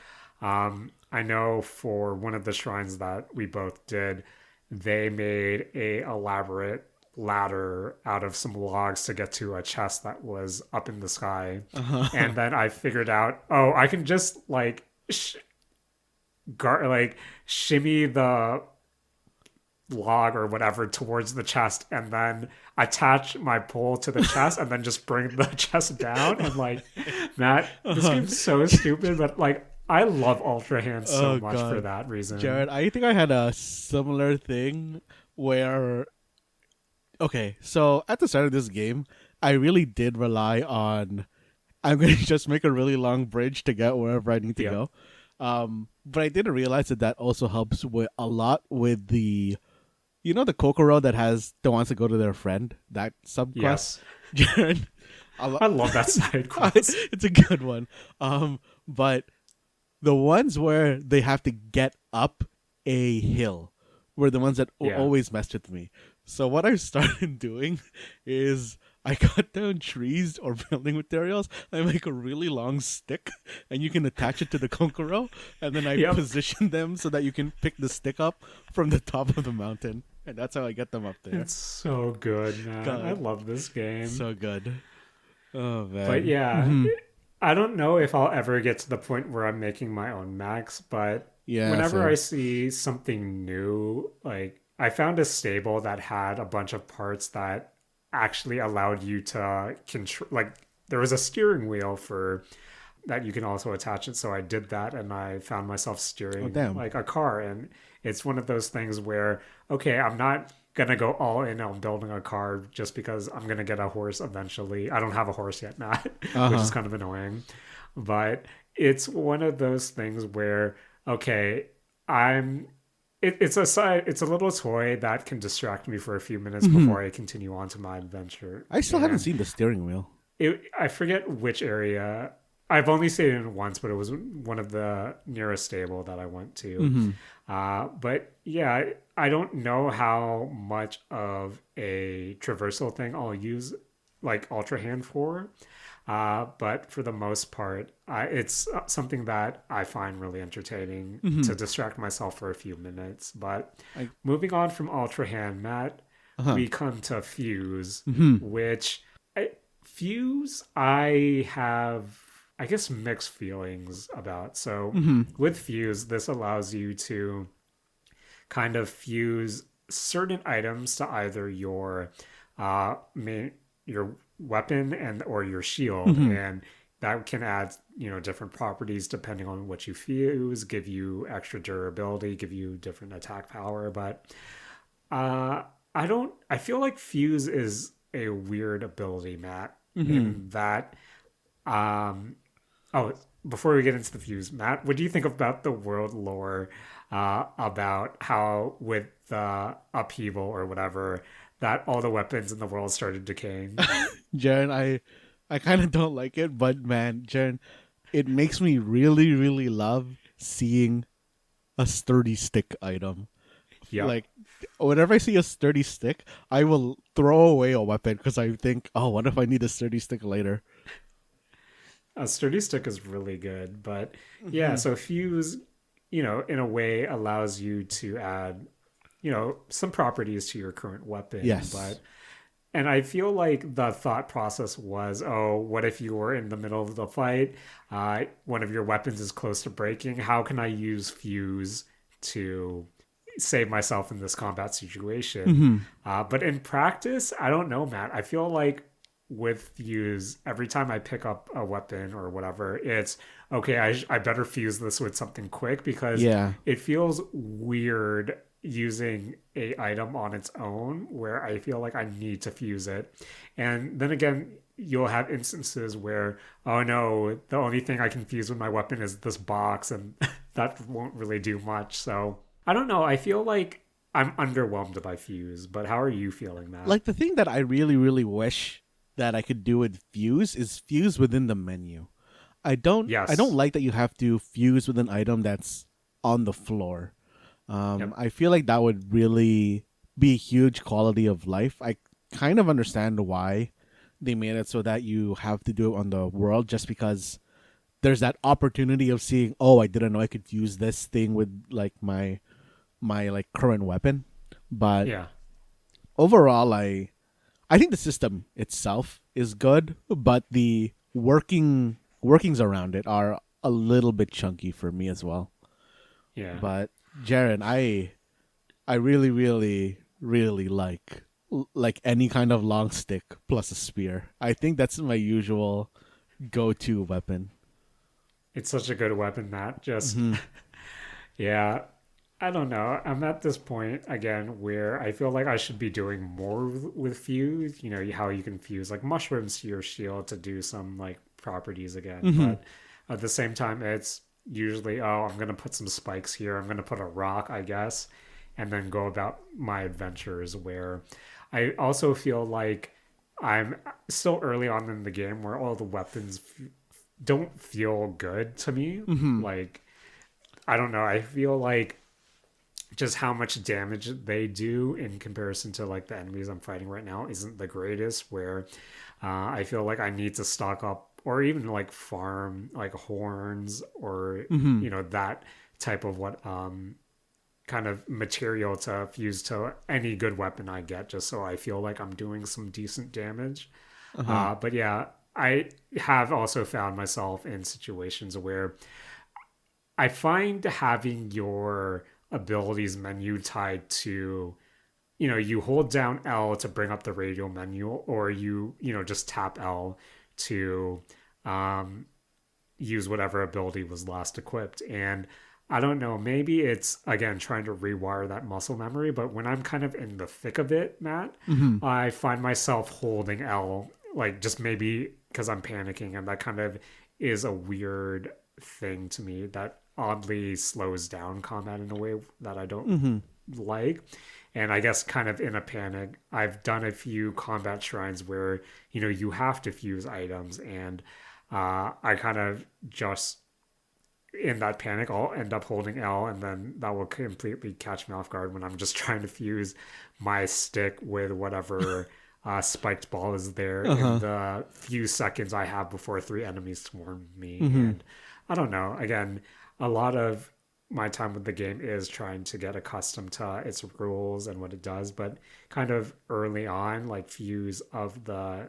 I know for one of the shrines that we both did, they made a elaborate ladder out of some logs to get to a chest that was up in the sky. Uh-huh. And then I figured out, oh, I can just like like shimmy the log or whatever towards the chest and then attach my pole to the chest and then just bring the chest down and like Matt, this Uh-huh. game's so stupid, but like I love Ultra Hand so Oh much for god. that reason. Jared, I think I had a similar thing where okay, so at the start of this game, I really did rely on I'm going to just make a really long bridge to get wherever I need to Yep. go. But I didn't realize that that also helps with a lot with the the Kokoro that has that wants to go to their friend, that subquest. Yes. Jared, a lo- I love that side quest. it's a good one. But the ones where they have to get up a hill were the ones that Yeah. always messed with me. So what I started doing is I cut down trees or building materials. I make a really long stick, and you can attach it to the Kokoro, and then I Yep. position them so that you can pick the stick up from the top of the mountain, and that's how I get them up there. It's so good, man. I God, love this game. so good. Oh But man. yeah, Hmm. I don't know if I'll ever get to the point where I'm making my own max, but Yeah, whenever I same. see something new, like I found a stable that had a bunch of parts that actually allowed you to control, like there was a steering wheel for that you can also attach it. So I did that and I found myself Oh steering damn. like a car. And it's one of those things where, okay, I'm not gonna go all in on building a car just because I'm gonna get a horse eventually. I don't have a horse yet, Matt, Uh which is huh. kind of annoying. But it's one of those things where, okay, I'm it's a side it's a little toy that can distract me for a few minutes Hmm. before I continue on to my adventure. I still haven't And seen the steering wheel. I forget which area. I've only stayed in once, but it was one of the nearest stable that I went to. Hmm. But yeah, I don't know how much of a traversal thing I'll use like Ultra Hand for. But for the most part, it's something that I find really entertaining Hmm. to distract myself for a few minutes. But I. moving on from Ultra Hand, Matt, Uh huh. we come to Fuse, Hmm. which Fuse I have, I guess, mixed feelings about. So Hmm. with Fuse, this allows you to kind of fuse certain items to either your your weapon and or your shield, Hmm. and that can add different properties depending on what you fuse, give you extra durability, give you different attack power. But uh, I feel like fuse is a weird ability, Matt, Hmm. in that um oh, before we get into the fuse, Matt, what do you think about the world lore about how with the upheaval or whatever that all the weapons in the world started decaying? Jaren, I kind of don't like it, but man, Jaren, it makes me really, really love seeing a sturdy stick item. Yep. Like, whenever I see a sturdy stick, I will throw away a weapon because I think, oh, what if I need a sturdy stick later? A sturdy stick is really good, but yeah, Hmm. so fuse, in a way allows you to add, some properties to your current weapon, Yes. but and I feel like the thought process was, oh, what if you were in the middle of the fight? One of your weapons is close to breaking. How can I use fuse to save myself in this combat situation? Hmm. But in practice, I don't know, Matt. I feel like with fuse, every time I pick up a weapon or whatever, it's okay. I better fuse this with something quick because Yeah. it feels weird using a item on its own where I feel like I need to fuse it. And then again, you'll have instances where, oh no, the only thing I can fuse with my weapon is this box, and that won't really do much. So I don't know. I feel like I'm underwhelmed by fuse, but how are you feeling, Matt? Like the thing that I really, really wish that I could do with fuse is fuse within the menu. I don't Yes. like that you have to fuse with an item that's on the floor. Yep. I feel like that would really be a huge quality of life. I kind of understand why they made it so that you have to do it on the world, just because there's that opportunity of seeing, oh, I didn't know I could use this thing with like my like current weapon. But Yeah. overall, I think the system itself is good, but the workings around it are a little bit chunky for me as well. Yeah. But Jaren, I really, really, really like any kind of long stick plus a spear. I think that's my usual go-to weapon. It's such a good weapon, Matt. Just, Hmm. yeah. I don't know. I'm at this point again where I feel like I should be doing more with fuse. You know how you can fuse like mushrooms to your shield to do some like properties again, Hmm. but at the same time, it's usually, oh, I'm gonna put some spikes here. I'm gonna put a rock, I guess, and then go about my adventures. Where I also feel like I'm still early on in the game where all the weapons don't feel good to me. Hmm. Like I don't know. I feel like just how much damage they do in comparison to like the enemies I'm fighting right now isn't the greatest. Where I feel like I need to stock up or even like farm like horns or Hmm. that type of what kind of material to fuse to any good weapon I get, just so I feel like I'm doing some decent damage. Uh-huh. But yeah, I have also found myself in situations where I find having your abilities menu tied to, you hold down L to bring up the radial menu, or just tap L to um, use whatever ability was last equipped. And I don't know, maybe it's again trying to rewire that muscle memory, but when I'm kind of in the thick of it, Matt, Hmm. I find myself holding L, like just maybe because I'm panicking, and that kind of is a weird thing to me that oddly slows down combat in a way that I don't Hmm. like. And I guess kind of in a panic, I've done a few combat shrines where, you have to fuse items, and I kind of just in that panic, I'll end up holding L, and then that will completely catch me off guard when I'm just trying to fuse my stick with whatever spiked ball is there in Uh-huh. the few seconds I have before three enemies swarm me. Hmm. And I don't know. Again, a lot of my time with the game is trying to get accustomed to its rules and what it does, but kind of early on, like fuse of the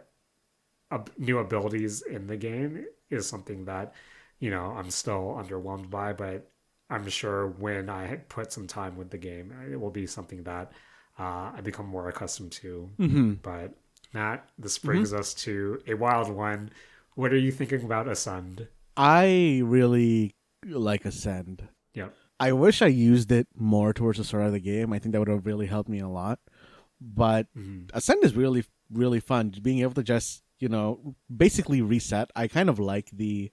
new abilities in the game is something that I'm still underwhelmed by, but I'm sure when I put some time with the game, it will be something that I become more accustomed to. Hmm. But Matt, this Hmm. brings us to a wild one. What are you thinking about Ascend? I really like Ascend. Yep. I wish I used it more towards the start of the game. I think that would have really helped me a lot. But Mm-hmm. Ascend is really, really fun. Being able to just, basically reset. I kind of like the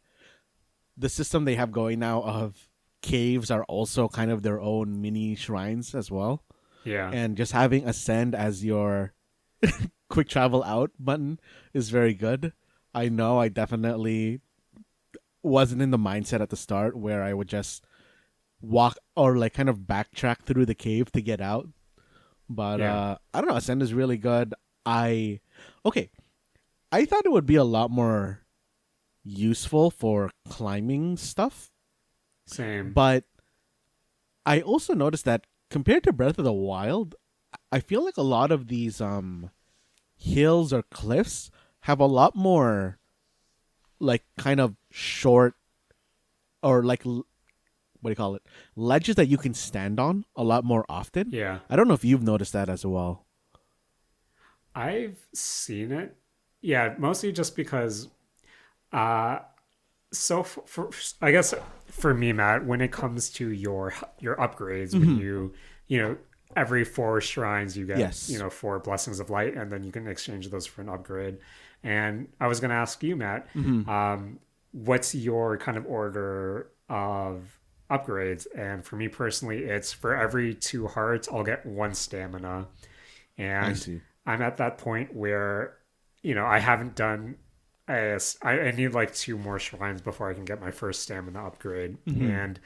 system they have going now of caves are also kind of their own mini shrines as well. Yeah. And just having Ascend as your quick travel out button is very good. I know I definitely wasn't in the mindset at the start where I would just walk or like kind of backtrack through the cave to get out. But Yeah, I don't know. Ascend is really good. I okay. I thought it would be a lot more useful for climbing stuff, same. but I also noticed that compared to Breath of the Wild, I feel like a lot of these hills or cliffs have a lot more like kind of short or like what do you call it, ledges that you can stand on a lot more often. Yeah, I don't know if you've noticed that as well. I've seen it. Yeah, mostly just because uh so for I guess for me, Matt, when it comes to your upgrades, when Hmm. you know every four shrines you get Yes. four blessings of light, and then you can exchange those for an upgrade. And I was gonna ask you, Matt, Hmm. what's your kind of order of upgrades? And for me personally, it's for every two hearts, I'll get one stamina, I and see. I'm at that point where I haven't done I need like two more shrines before I can get my first stamina upgrade. Hmm. And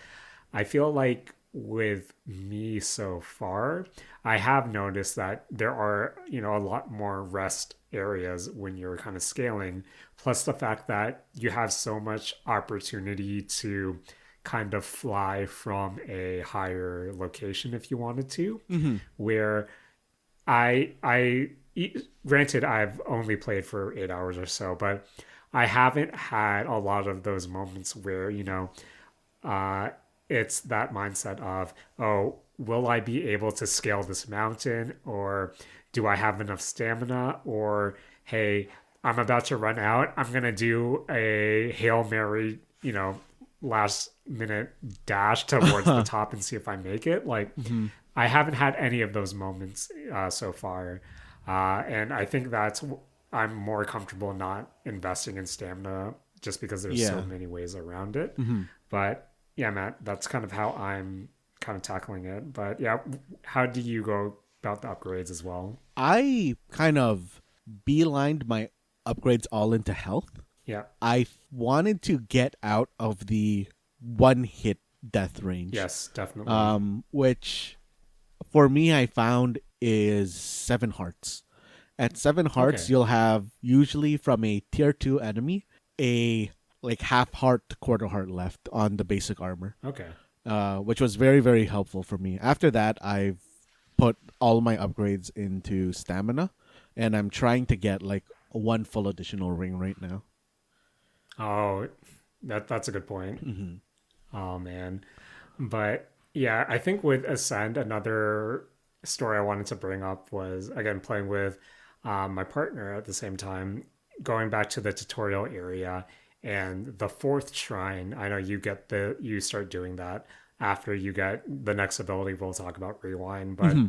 I feel like with me so far, I have noticed that there are, a lot more rest areas when you're kind of scaling. Plus the fact that you have so much opportunity to kind of fly from a higher location if you wanted to, Hmm. where granted I've only played for 8 hours or so, but I haven't had a lot of those moments where uh, it's that mindset of, oh, will I be able to scale this mountain, or do I have enough stamina, or hey, I'm about to run out, I'm gonna do a Hail Mary, last minute dash towards the top and see if I make it. Like, Hmm. I haven't had any of those moments so far, and I think I'm more comfortable not investing in stamina just because there's so Yeah. many ways around it. Hmm. But yeah, Matt, that's kind of how I'm kind of tackling it. But yeah, how do you go about the upgrades as well? I kind of beelined my upgrades all into health. Yeah. I wanted to get out of the one hit death range, Yes, definitely. which for me I found is 7 hearts. At 7 hearts, Okay. you'll have usually from a tier 2 enemy a like half heart to quarter heart left on the basic armor, Okay. which was very, very helpful for me. After that, I've put all my upgrades into stamina, and I'm trying to get like one full additional ring right now. Oh, that's a good point. Hmm. Oh man. But yeah, I think with Ascend, another story I wanted to bring up was again playing with my partner at the same time, going back to the tutorial area and the fourth shrine. I know you start doing that after you get the next ability. We'll talk about rewind, but Hmm.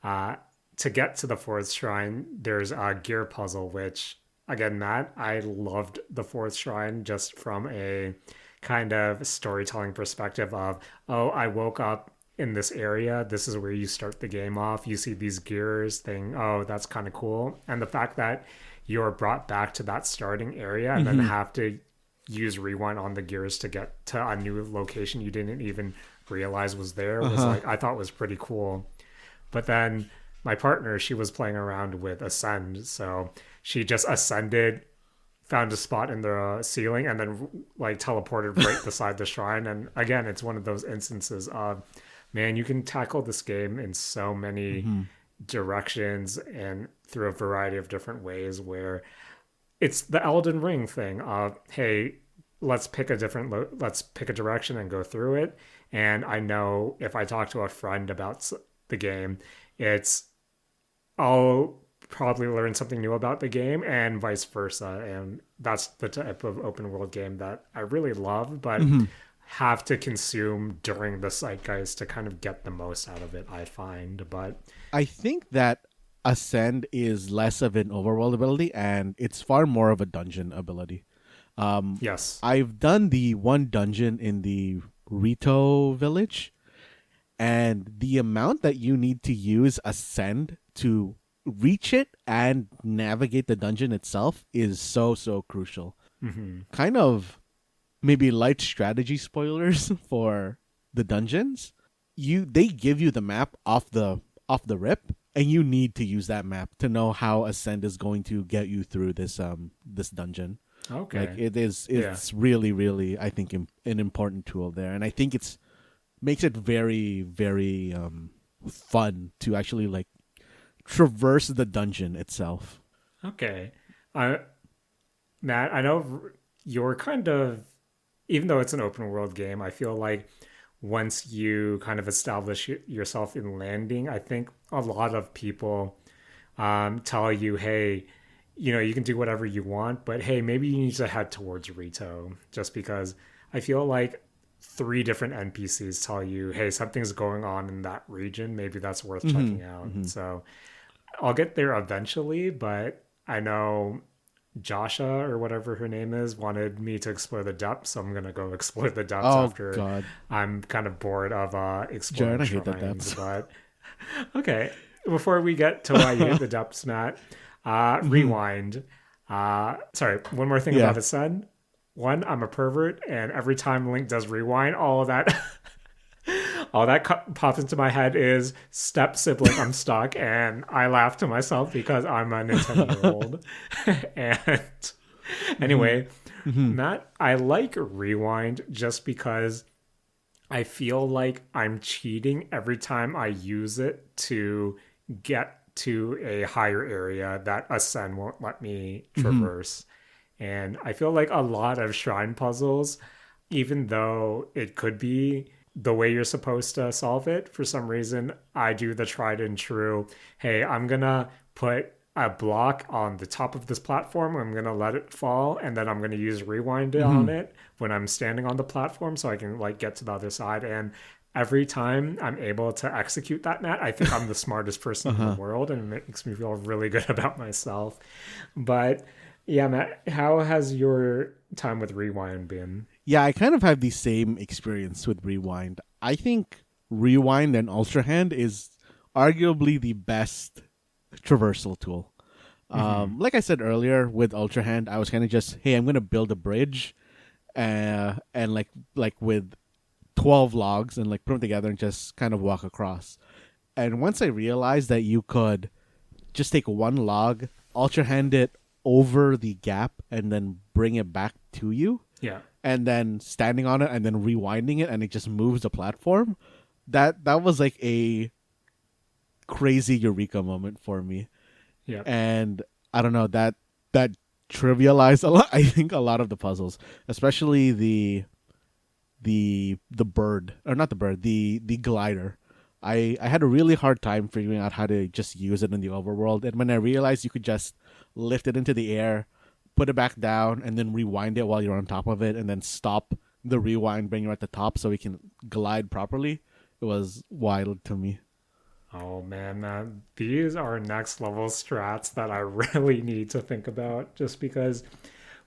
uh, to get to the fourth shrine, there's a gear puzzle, which again, Matt, I loved the fourth shrine just from a kind of storytelling perspective of, oh, I woke up in this area. This is where you start the game off. You see these gears thing. Oh, that's kind of cool. And the fact that you're brought back to that starting area and then Hmm. have to use rewind on the gears to get to a new location you didn't even realize was there Uh was huh. like, I thought was pretty cool. But then my partner, she was playing around with Ascend. So she just ascended, found a spot in the ceiling, and then like teleported right beside the shrine. And again, it's one of those instances of, man, you can tackle this game in so many Hmm. directions and through a variety of different ways where it's the Elden Ring thing of, hey, let's pick a direction and go through it. And I know if I talk to a friend about the game, it's I'll probably learn something new about the game and vice versa. And that's the type of open world game that I really love, but Hmm. have to consume during the zeitgeist to kind of get the most out of it, I find. But I think that Ascend is less of an overworld ability and it's far more of a dungeon ability. Um, yes. I've done the one dungeon in the Rito village, and the amount that you need to use Ascend to reach it and navigate the dungeon itself is so, so crucial. Hmm. Kind of maybe light strategy spoilers for the dungeons, they give you the map off the rip, and you need to use that map to know how Ascend is going to get you through this dungeon. Like Okay. Yeah. it's really really I think an important tool there, and I think it's makes it very very fun to actually like traverse the dungeon itself. Okay. I Matt, I know you're kind of, even though it's an open world game, I feel like once you kind of establish yourself in landing, I think a lot of people tell you, hey, you can do whatever you want, but hey, maybe you need to head towards Rito, just because I feel like three different NPCs tell you, hey, something's going on in that region. Maybe that's worth Mm-hmm. checking out. Mm-hmm. So I'll get there eventually, but I know Joshua or whatever her name is wanted me to explore the depths, so I'm gonna go explore the depths Oh after God, I'm kind of bored of Jared, exploring I hate the shrines. depths. But okay, before we get to why you hate the depths, Matt, Hmm. rewind. Sorry, one more thing Yeah. about his son. One, I'm a pervert, and every time Link does rewind, all of that all that pops into my head is step sibling, I'm stuck, and I laugh to myself because I'm a Nintendo old. And Hmm. anyway, Hmm. Matt, I like rewind just because I feel like I'm cheating every time I use it to get to a higher area that Ascend won't let me Hmm. traverse. And I feel like a lot of shrine puzzles, even though it could be the way you're supposed to solve it, for some reason, I do the tried and true. Hey, I'm gonna put a block on the top of this platform. I'm gonna let it fall, and then I'm gonna use rewind on Hmm. it when I'm standing on the platform, so I can like get to the other side. And every time I'm able to execute that, Matt, I think I'm the smartest person in the Uh-huh. world, and it makes me feel really good about myself. But yeah, Matt, how has your time with rewind been? Yeah, I kind of have the same experience with Rewind. I think Rewind and Ultrahand is arguably the best traversal tool. Mm-hmm. Like I said earlier, with Ultrahand, I was kind of just, hey, I'm gonna build a bridge, and like with 12 logs and like put them together and just kind of walk across. And once I realized that you could just take one log, Ultrahand it over the gap, and then bring it back to you, Yeah. and then standing on it and then rewinding it and it just moves the platform. That was like a crazy eureka moment for me. Yeah. And I don't know, that trivialized a lot, I think, a lot of the puzzles, especially the bird, or not the bird, the glider. I had a really hard time figuring out how to just use it in the overworld, and when I realized you could just lift it into the air, put it back down, and then rewind it while you're on top of it, and then stop the rewind, bring you at the top so we can glide properly, it was wild to me. Oh man, these are next level strats that I really need to think about just because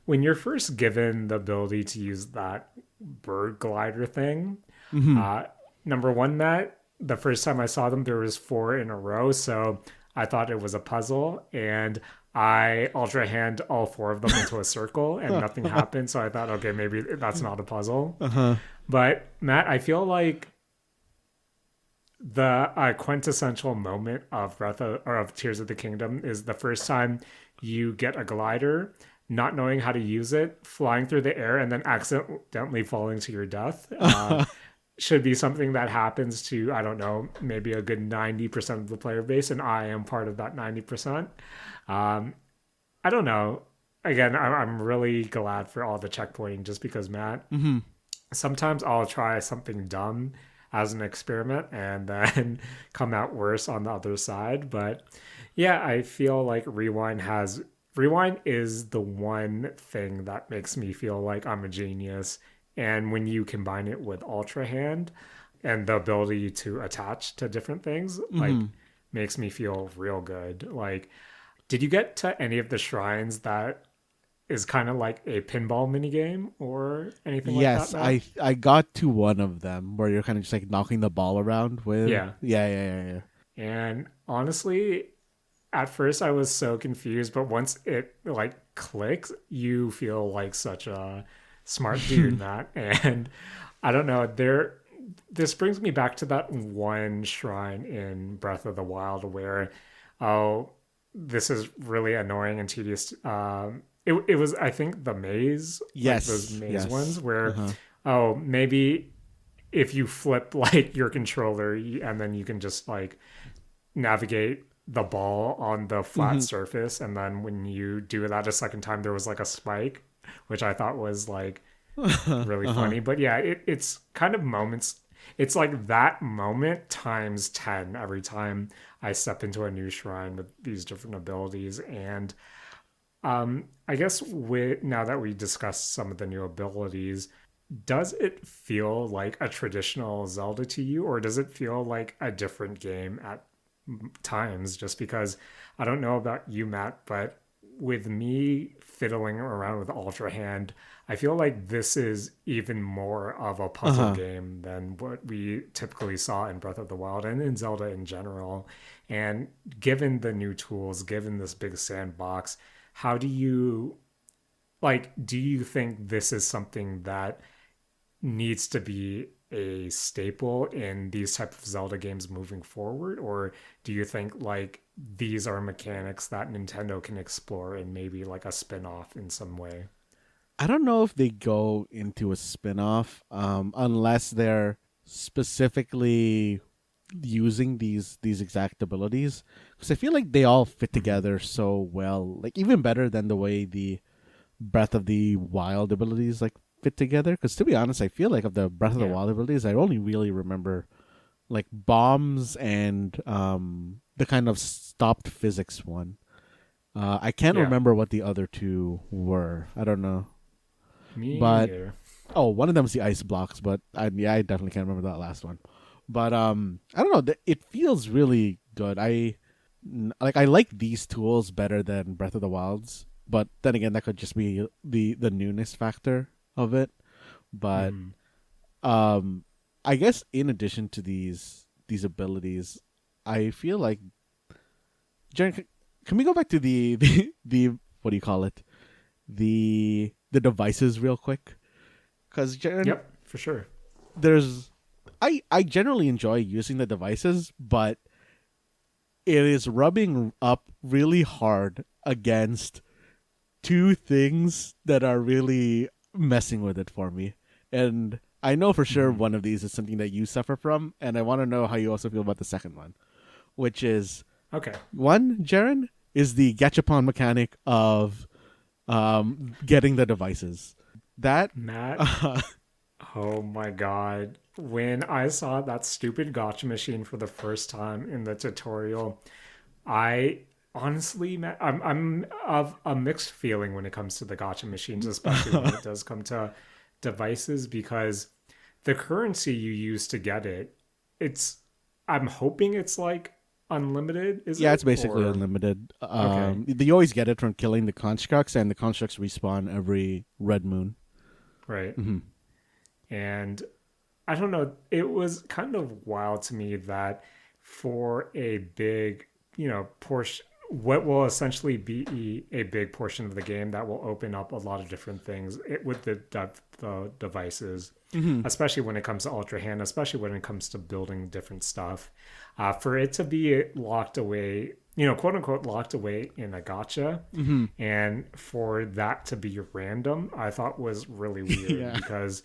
when you're first given the ability to use that bird glider thing, Hmm. uh, number one, Matt, the first time I saw them, there was four in a row, so I thought it was a puzzle, and I ultra hand all four of them into a circle, and nothing happened. So I thought, okay, maybe that's not a puzzle. Uh-huh. But Matt, I feel like the quintessential moment of Breath of, or of Tears of the Kingdom is the first time you get a glider, not knowing how to use it, flying through the air, and then accidentally falling to your death. Should be something that happens to, I don't know, maybe a good 90% of the player base, and I am part of that 90%. Um, I don't know. Again, I'm really glad for all the checkpointing just because, Matt, Hmm. sometimes I'll try something dumb as an experiment and then come out worse on the other side. But yeah, I feel like Rewind is the one thing that makes me feel like I'm a genius. And when you combine it with Ultra Hand and the ability to attach to different things, like Hmm. makes me feel real good. Like, did you get to any of the shrines that is kind of like a pinball mini game or anything like that, Yes, Matt? I got to one of them where you're kind of just like knocking the ball around with, Yeah. yeah. And honestly, at first I was so confused, but once it like clicks, you feel like such a smart dude, Matt. And I don't know, this brings me back to that one shrine in Breath of the Wild where, oh, this is really annoying and tedious. It was, I think, the maze, like those Yes, maze ones yes. where, Uh-huh. oh, maybe if you flip like your controller and then you can just like navigate the ball on the flat Hmm. surface, and then when you do that a second time, there was like a spike, which I thought was like really Uh-huh. funny. But yeah, it's kind of moments. It's like that moment times 10 every time I step into a new shrine with these different abilities. And I guess now that we discussed some of the new abilities, does it feel like a traditional Zelda to you, or does it feel like a different game at times? Just because I don't know about you, Matt, but with me fiddling around with Ultrahand, I feel like this is even more of a puzzle Uh-huh. game than what we typically saw in Breath of the Wild and in Zelda in general. And given the new tools, given this big sandbox, how do you like, do you think this is something that needs to be a staple in these type of Zelda games moving forward, or do you think like these are mechanics that Nintendo can explore in maybe like a spin-off in some way? I don't know if they go into a spin-off unless they're specifically using these exact abilities, because I feel like they all fit Mm-hmm. together so well, like even better than the way the Breath of the Wild abilities like fit together. Because to be honest, I feel like of the Breath of the Yeah. Wild abilities, I only really remember like bombs and the kind of stopped physics one. I can't Yeah. remember what the other two were. I don't know, Me but neither. oh, one of them's the ice blocks, but I definitely can't remember that last one. But I don't know. It feels really good. I like these tools better than Breath of the Wilds, but then again, that could just be the newness factor of it. But Mm-hmm. um, I guess in addition to these abilities, I feel like Jaren, can we go back to the what do you call it, the devices real quick? Because Jaren, Yep, for sure. there's I generally enjoy using the devices, but it is rubbing up really hard against two things that are really messing with it for me. And I know for sure Mm-hmm. one of these is something that you suffer from, and I want to know how you also feel about the second one, which is Okay. one, Jaren, is the gachapon mechanic of getting the devices. That Matt, uh, oh my god. When I saw that stupid gotcha machine for the first time in the tutorial, I honestly, I'm of a mixed feeling when it comes to the gotcha machines, especially when it does come to devices, because the currency you use to get it, it's I'm hoping it's like unlimited, is yeah, it? it's basically Or unlimited. okay, You always get it from killing the constructs, and the constructs respawn every red moon. right. Hmm. And I don't know, it was kind of wild to me that for a big, portion, what will essentially be a big portion of the game that will open up a lot of different things with the devices, Hmm. especially when it comes to Ultra Hand, especially when it comes to building different stuff. For it to be locked away, quote unquote, locked away in a gotcha, Hmm. and for that to be random, I thought was really weird Yeah. because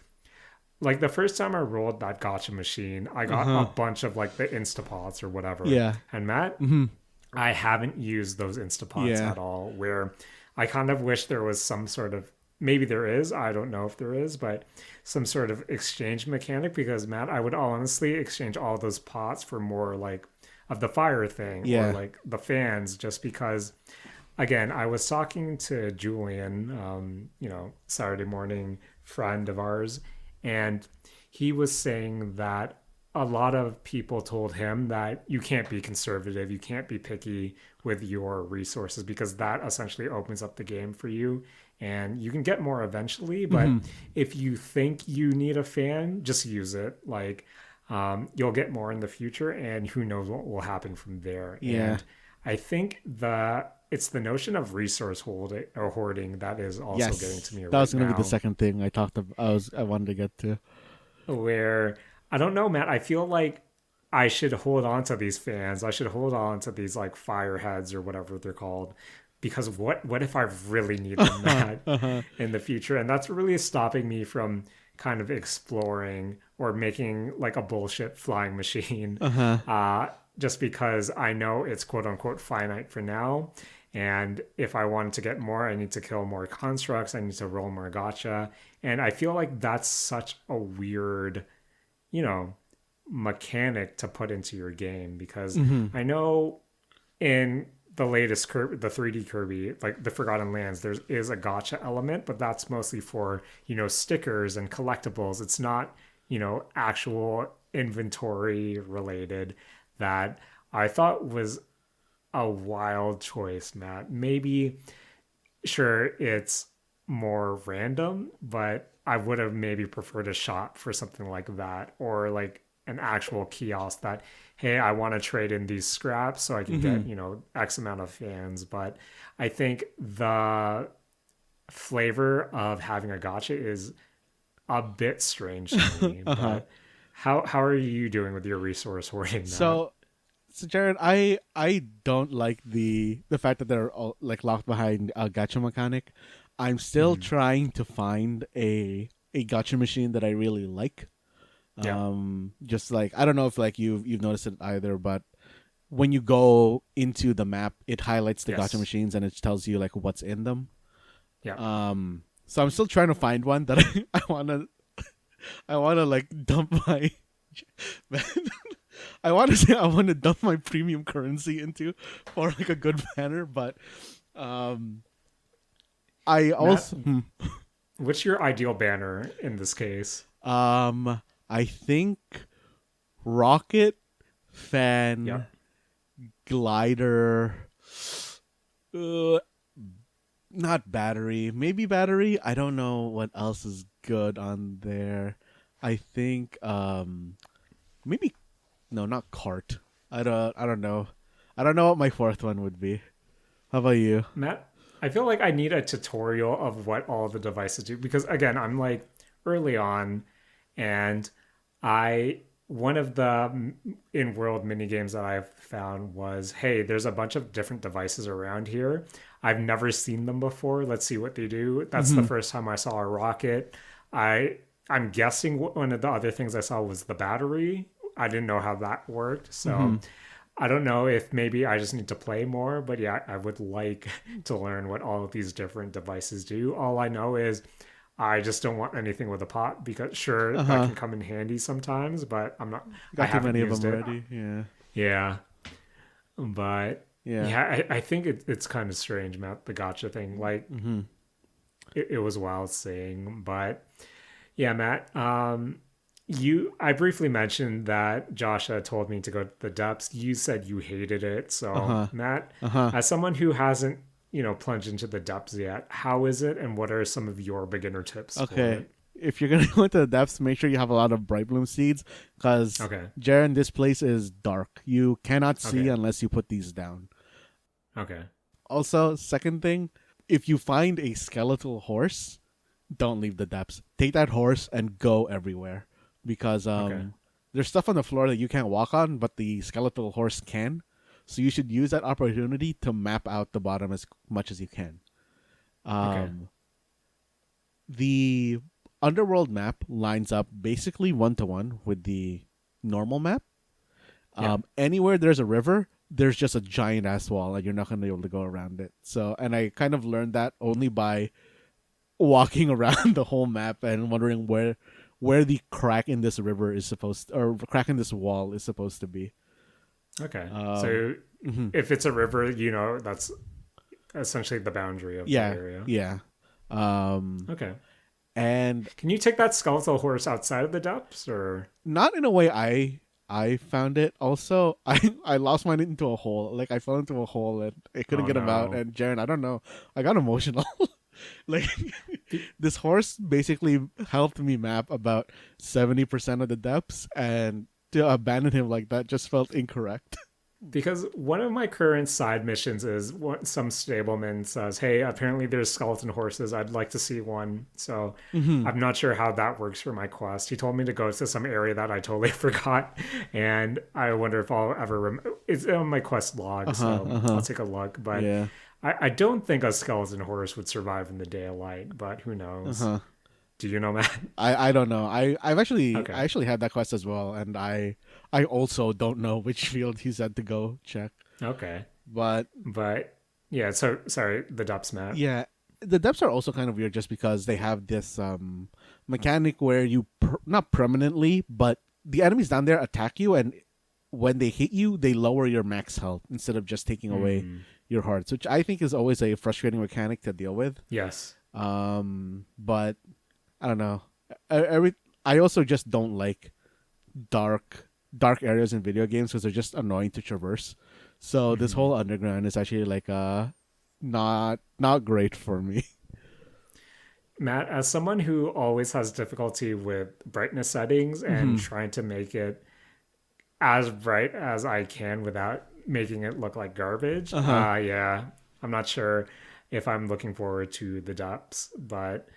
like the first time I rolled that gotcha machine, I Uh got a huh. bunch of like the Instapots or whatever. Yeah. And Matt, Hmm. I haven't used those Instapots Yeah. at all. Where I kind of wish there was some sort of, maybe there is, I don't know if there is, but some sort of exchange mechanic, because Matt, I would honestly exchange all those pots for more like of the fire thing or Yeah. like the fans, just because again, I was talking to Julian, Saturday morning friend of ours, and he was saying that a lot of people told him that you can't be conservative, you can't be picky with your resources because that essentially opens up the game for you and you can get more eventually. Hmm. But if you think you need a fan, just use it. Like, you'll get more in the future, and who knows what will happen from there. Yeah. And I think it's the notion of resource holding or hoarding that is also getting to Yes. me That was right gonna be the now, second thing I talked about. I wanted to get to. where I don't know, Matt. I feel like I should hold on to these fans. I should hold on to these like fireheads or whatever they're called. Because what if I really need them, Matt, Uh-huh. in the future? And that's really stopping me from kind of exploring or making like a bullshit flying machine. Uh-huh. Uh, just because I know it's quote unquote finite for now. And if I want to get more, I need to kill more constructs. I need to roll more gotcha. And I feel like that's such a weird, you know, mechanic to put into your game because Mm-hmm. I know in the latest Kirby, the 3D Kirby, like the Forgotten Lands, there is a gotcha element, but that's mostly for, stickers and collectibles. It's not, actual inventory related that I thought was a wild choice, Matt. Maybe, sure, it's more random, but I would have maybe preferred a shop for something like that or like an actual kiosk that, hey, I want to trade in these scraps so I can Mm-hmm. get, X amount of fans. But I think the flavor of having a gotcha is a bit strange to me. Uh-huh. But how are you doing with your resource hoarding, Matt? So so Jared, I don't like the fact that they're all like locked behind a gacha mechanic. I'm still Mm-hmm. trying to find a gacha machine that I really like. Yeah. Just like I don't know if like you've noticed it either, but when you go into the map, it highlights the gacha Yes. machines and it tells you like what's in them. Yeah. So I'm still trying to find one that I wanna like dump my man, I want to dump my premium currency into for like a good manner, but um, I Matt, also what's your ideal banner in this case? I think rocket fan Yep. glider, uh, not battery, maybe battery. I don't know what else is good on there. I think maybe no, not cart. I don't know. I don't know what my fourth one would be. How about you? Matt, I feel like I need a tutorial of what all the devices do because again, I'm like early on and I one of the in-world mini games that I've found was, hey, there's a bunch of different devices around here. I've never seen them before. Let's see what they do. That's the Mm-hmm. first time I saw a rocket. I I'm guessing one of the other things I saw was the battery. I didn't know how that worked. Mm-hmm. So I don't know if maybe I just need to play more, but yeah, I would like to learn what all of these different devices do. All I know is I just don't want anything with a pot because sure Uh that huh. can come in handy sometimes, but I Got too haven't many of used them it. already. Yeah. Yeah, but Yeah. yeah, I think it's kind of strange, Matt, the gotcha thing. Like Mm-hmm. it was wild seeing, but yeah, Matt. I briefly mentioned that Joshua told me to go to the depths. You said you hated it. Uh So, huh. Matt, Uh huh. as someone who hasn't, plunged into the depths yet, how is it and what are some of your beginner tips for Okay. it? If you're gonna go into the depths, make sure you have a lot of bright bloom seeds, because Okay. Jaren, this place is dark. You cannot see Okay. unless you put these down. Okay. Also, second thing, if you find a skeletal horse, don't leave the depths. Take that horse and go everywhere, because Okay. there's stuff on the floor that you can't walk on, but the skeletal horse can. So you should use that opportunity to map out the bottom as much as you can. Okay. Um, the underworld map lines up basically 1-to-1 with the normal map. Yeah. Anywhere there's a river, there's just a giant ass wall, and you're not gonna be able to go around it. So, and I kind of learned that only by walking around the whole map and wondering where the crack in this river is supposed or crack in this wall is supposed to be. Okay. Um, So mhm. if it's a river, that's essentially the boundary of the Yeah, area. yeah. Um, Okay. and Can you take that skeletal horse outside of the depths or? not in a way I found it. Also, I lost mine into a hole. Like I fell into a hole and I couldn't Oh get him out. no. And Jaren, I don't know, I got emotional. Like Be- this horse basically helped me map about 70% of the depths, and to abandon him like that just felt incorrect. because one of my current side missions is some stableman says, "Hey, apparently there's skeleton horses. I'd like to see one." So Mm-hmm. I'm not sure how that works for my quest. He told me to go to some area that I totally forgot, and I wonder if I'll ever. It's on my quest log, Uh-huh. so I'll Uh-huh. take a look. But Yeah. I don't think a skeleton horse would survive in the daylight. But who knows? Uh-huh. Do you know, Matt? I don't know. I Okay, actually had that quest as well, and I also don't know which field he said to go check. okay, But but yeah. So sorry, the depths, Matt. yeah, the depths are also kind of weird just because they have this mechanic where you not permanently, but the enemies down there attack you, and when they hit you, they lower your max health instead of just taking away Mm, your hearts, which I think is always a frustrating mechanic to deal with. yes. But I don't know. Every I also just don't like dark areas in video games because they're just annoying to traverse. So this Mhm. whole underground is actually like not great for me. Matt, as someone who always has difficulty with brightness settings and Hmm. trying to make it as bright as I can without making it look like garbage, Uh huh. yeah, I'm not sure if I'm looking forward to the depths, but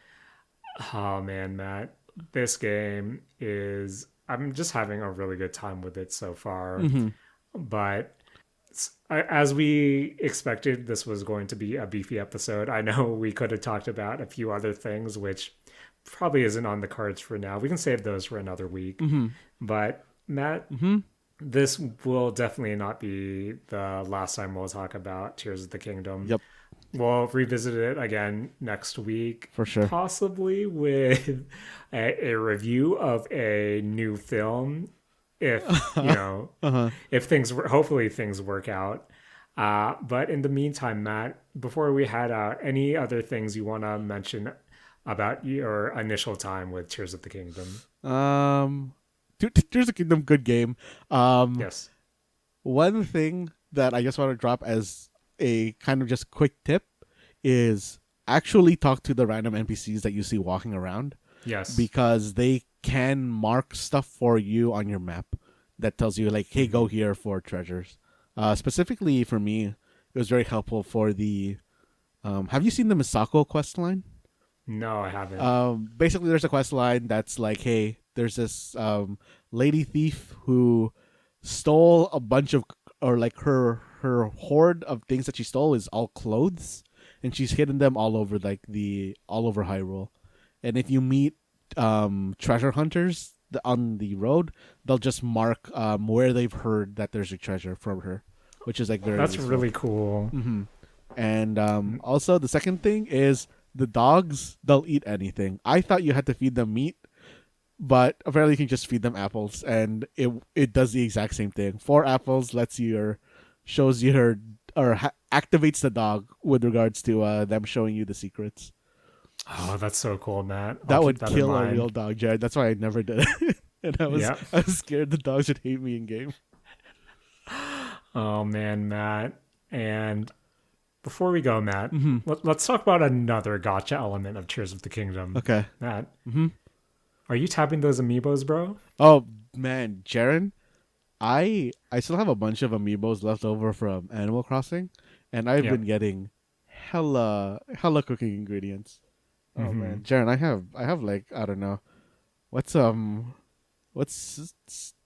oh man, Matt, this game is, I'm just having a really good time with it so far. Hmm. But as we expected, this was going to be a beefy episode. I know we could have talked about a few other things, which probably isn't on the cards for now. We can save those for another week. Hmm. But Matt, Hmm. this will definitely not be the last time we'll talk about Tears of the Kingdom. Yep, We'll revisit it again next week, for sure. possibly with a review of a new film. If, Uh huh. if hopefully things work out. But in the meantime, Matt, before we head out, any other things you want to mention about your initial time with Tears of the Kingdom? Um, Tears of the Kingdom, good game. Um, Yes. One thing that I just want to drop as a kind of just quick tip is actually talk to the random NPCs that you see walking around Yes. because they can mark stuff for you on your map that tells you like, hey, go Hmm. here for treasures. Specifically for me, it was very helpful for the. Have you seen the Misako quest line? No, I haven't. Basically, there's a quest line that's like, hey, there's this lady thief who stole a bunch of, or like her hoard of things that she stole is all clothes, and she's hidden them all over all over Hyrule. And if you meet treasure hunters on the road, they'll just mark where they've heard that there's a treasure from her, which is like very That's useful. really cool. Hmm. And also the second thing is the dogs. They'll eat anything. I thought you had to feed them meat, but apparently you can just feed them apples, and it does the exact same thing. 4 apples lets you or shows you her or activates the dog with regards to them showing you the secrets. Oh, that's so cool, Matt. I'll That keep would that in kill a real mind. dog, Jared. That's why I never did it. And Yeah. I was scared the dogs would hate me in game. Oh man, Matt. And before we go, Matt, Hmm. let's talk about another gotcha element of Tears of the Kingdom. Okay. Matt, Hmm. are you tapping those amiibos, bro? Oh man, Jaren, I still have a bunch of amiibos left over from Animal Crossing, and I've Yep. been getting hella cooking ingredients. Oh Mm-hmm. man, Jaren, I have like I don't know what's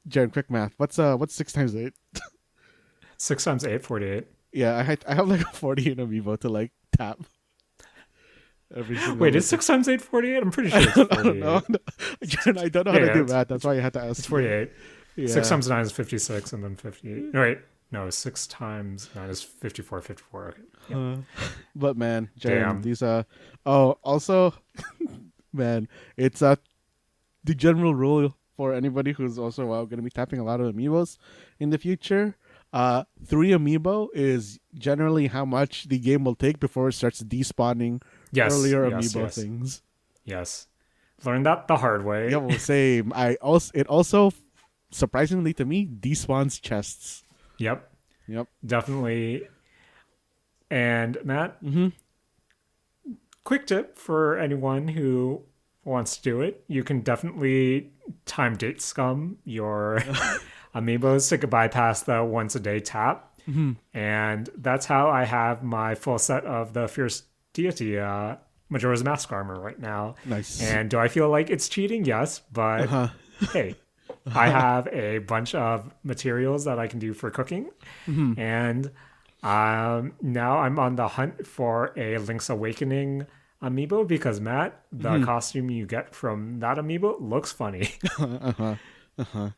Jaren, quick math. What's 6 times 8? 6 times 8, 48. Yeah, I have like a 40 in amiibo to like tap every single Wait, is day. 6 times 8 48? I'm pretty sure it's I don't know. 48. Jaren, I don't know how Yeah, to yeah, do math. That's why I had to it's ask you. 48. 6 Yeah. times 9 is 56, and then 58. No, wait. No, 6 times 9 is 54, 54. Okay. Yep. Uh, but man, Jaren, Damn. these oh also man, it's the general rule for anybody who's also going to be tapping a lot of amiibos in the future. 3 amiibo is generally how much the game will take before it starts despawning Yes, earlier yes, amiibo yes, things. yes. Learned that the hard Yeah, way. well, same. It also surprisingly to me despawns chests. Yep, Yep. definitely. And Matt, Mm-hmm. quick tip for anyone who wants to do it: you can definitely time date scum your amiibos to bypass the once a day tap. And that's how I have my full set of the Fierce Deity Majora's Mask armor right now. Nice. And do I feel like it's cheating? Yes, but Uh-huh. hey, I have a bunch of materials that I can do for cooking. And now I'm on the hunt for a Link's Awakening amiibo because, Matt, the costume you get from that amiibo looks funny. Uh-huh. Uh-huh.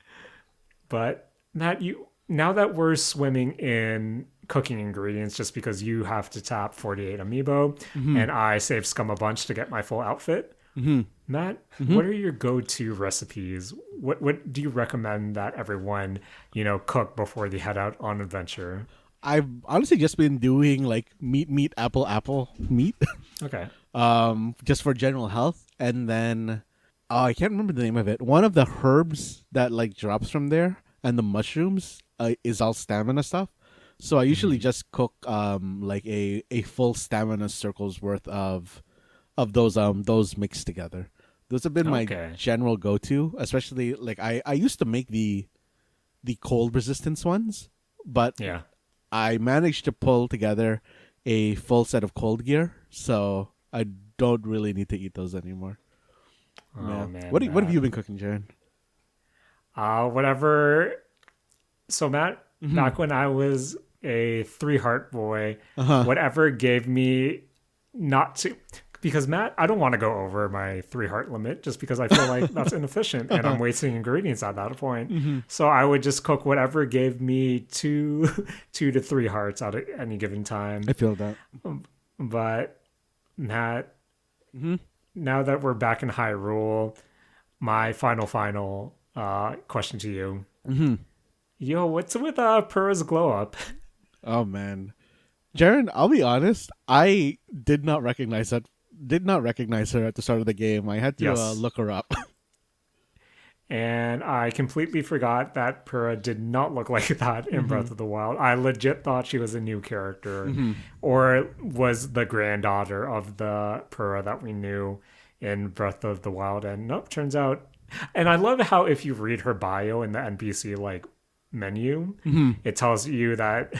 But Matt, you now that we're swimming in cooking ingredients just because you have to tap 48 amiibo and I save scum a bunch to get my full outfit. Matt, what are your go-to recipes? What do you recommend that everyone, cook before they head out on adventure? I've honestly just been doing like meat, apple, meat. Okay. Just for general health. And then I can't remember the name of it. One of the herbs that like drops from there and the mushrooms is all stamina stuff. So I usually just cook like a full stamina circle's worth of those mixed together. Those have been my Okay. general go to, especially like I used to make the cold resistance ones, but Yeah. I managed to pull together a full set of cold gear, so I don't really need to eat those anymore. Oh Yeah. man, What have Matt. you been cooking, Jaren? Whatever. So Matt, back when I was a 3 heart boy, Uh-huh. whatever gave me not to, because Matt, I don't want to go over my 3 heart limit just because I feel like that's inefficient and I'm wasting ingredients at that point. So I would just cook whatever gave me two to 3 hearts at any given time. I feel that. But Matt, now that we're back in Hyrule, my final question to you. Yo, what's with Purr's glow up? Oh man, Jaren, I'll be honest. I did not recognize that. Did not recognize her at the start of the game. I had to Yes. look her up. And I completely forgot that Purra did not look like that in Breath of the Wild. I legit thought she was a new character or was the granddaughter of the Purra that we knew in Breath of the Wild. And nope, turns out. And I love how if you read her bio in the NPC like menu, it tells you that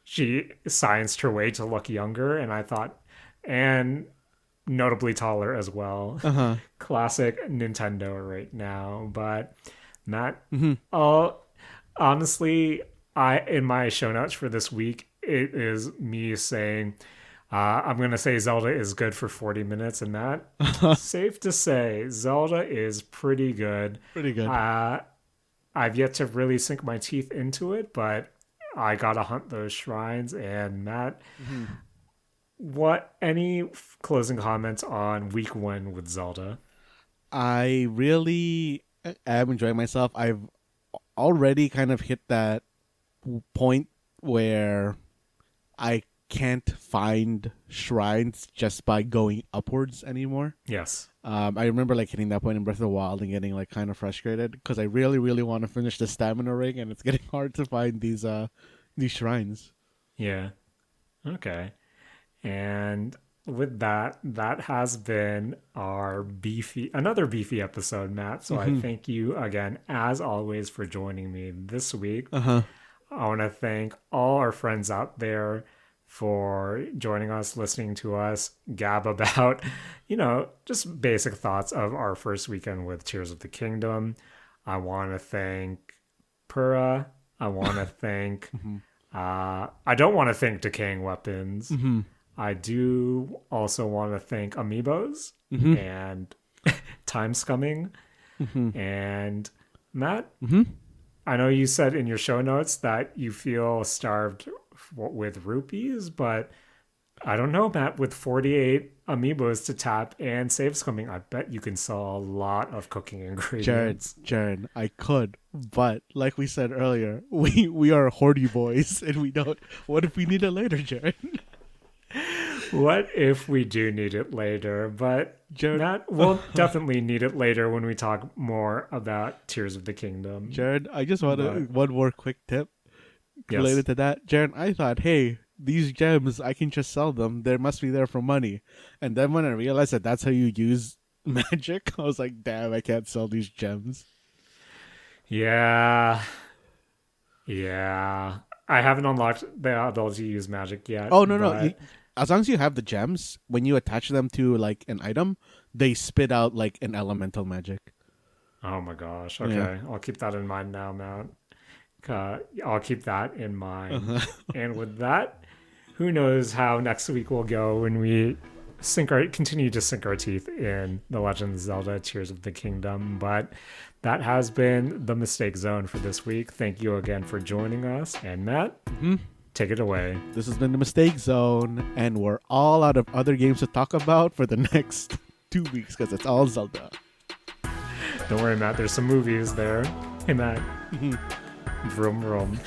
she scienced her way to look younger. And I thought, and notably taller as well. Uh-huh. Classic Nintendo right now. But Matt, honestly, I in my show notes for this week, it is me saying I'm gonna say Zelda is good for 40 minutes, and Matt, safe to say, Zelda is pretty good. Pretty good. I've yet to really sink my teeth into it, but I gotta hunt those shrines. And Matt, any closing comments on week 1 with Zelda? I really am enjoying myself. I've already kind of hit that point where I can't find shrines just by going upwards anymore. Yes. I remember like hitting that point in Breath of the Wild and getting like kind of frustrated because I really, really want to finish the stamina ring, and it's getting hard to find these shrines. Yeah. Okay. And with that, that has been another beefy episode, Matt. So I thank you again, as always, for joining me this week. Uh-huh. I want to thank all our friends out there for joining us, listening to us gab about, just basic thoughts of our first weekend with Tears of the Kingdom. I want to thank Purra. I want to thank, I don't want to thank Decaying Weapons. I do also want to thank Amiibos and Time Scumming. And Matt, I know you said in your show notes that you feel starved with rupees, but I don't know, Matt, with 48 Amiibos to tap and save scumming, I bet you can sell a lot of cooking ingredients. Jared, I could, but like we said earlier, we are hoardy boys, and we don't. What if we need it later, Jared? What if we do need it later? But Jared, Matt, we'll definitely need it later when we talk more about Tears of the Kingdom. Jared, I just want What? one more quick tip Yes. related to that. Jared, I thought, hey, these gems, I can just sell them. They must be there for money. And then when I realized that that's how you use magic, I was like, damn, I can't sell these gems. Yeah. Yeah. I haven't unlocked the ability to use magic yet, Oh no no! but As long as you have the gems, when you attach them to like an item, they spit out like an elemental magic. oh my gosh. Yeah. Okay. I'll keep that in mind now, Matt. I'll keep that in mind. Uh-huh. And with that, who knows how next week will go when we continue to sink our teeth in The Legend of Zelda Tears of the Kingdom. But that has been the Mistake Zone for this week. Thank you again for joining us. And Matt, take it away. This has been the Mistake Zone, and we're all out of other games to talk about for the next 2 weeks because it's all Zelda. Don't worry, Matt. There's some movies there. Hey, Matt. Vroom, vroom.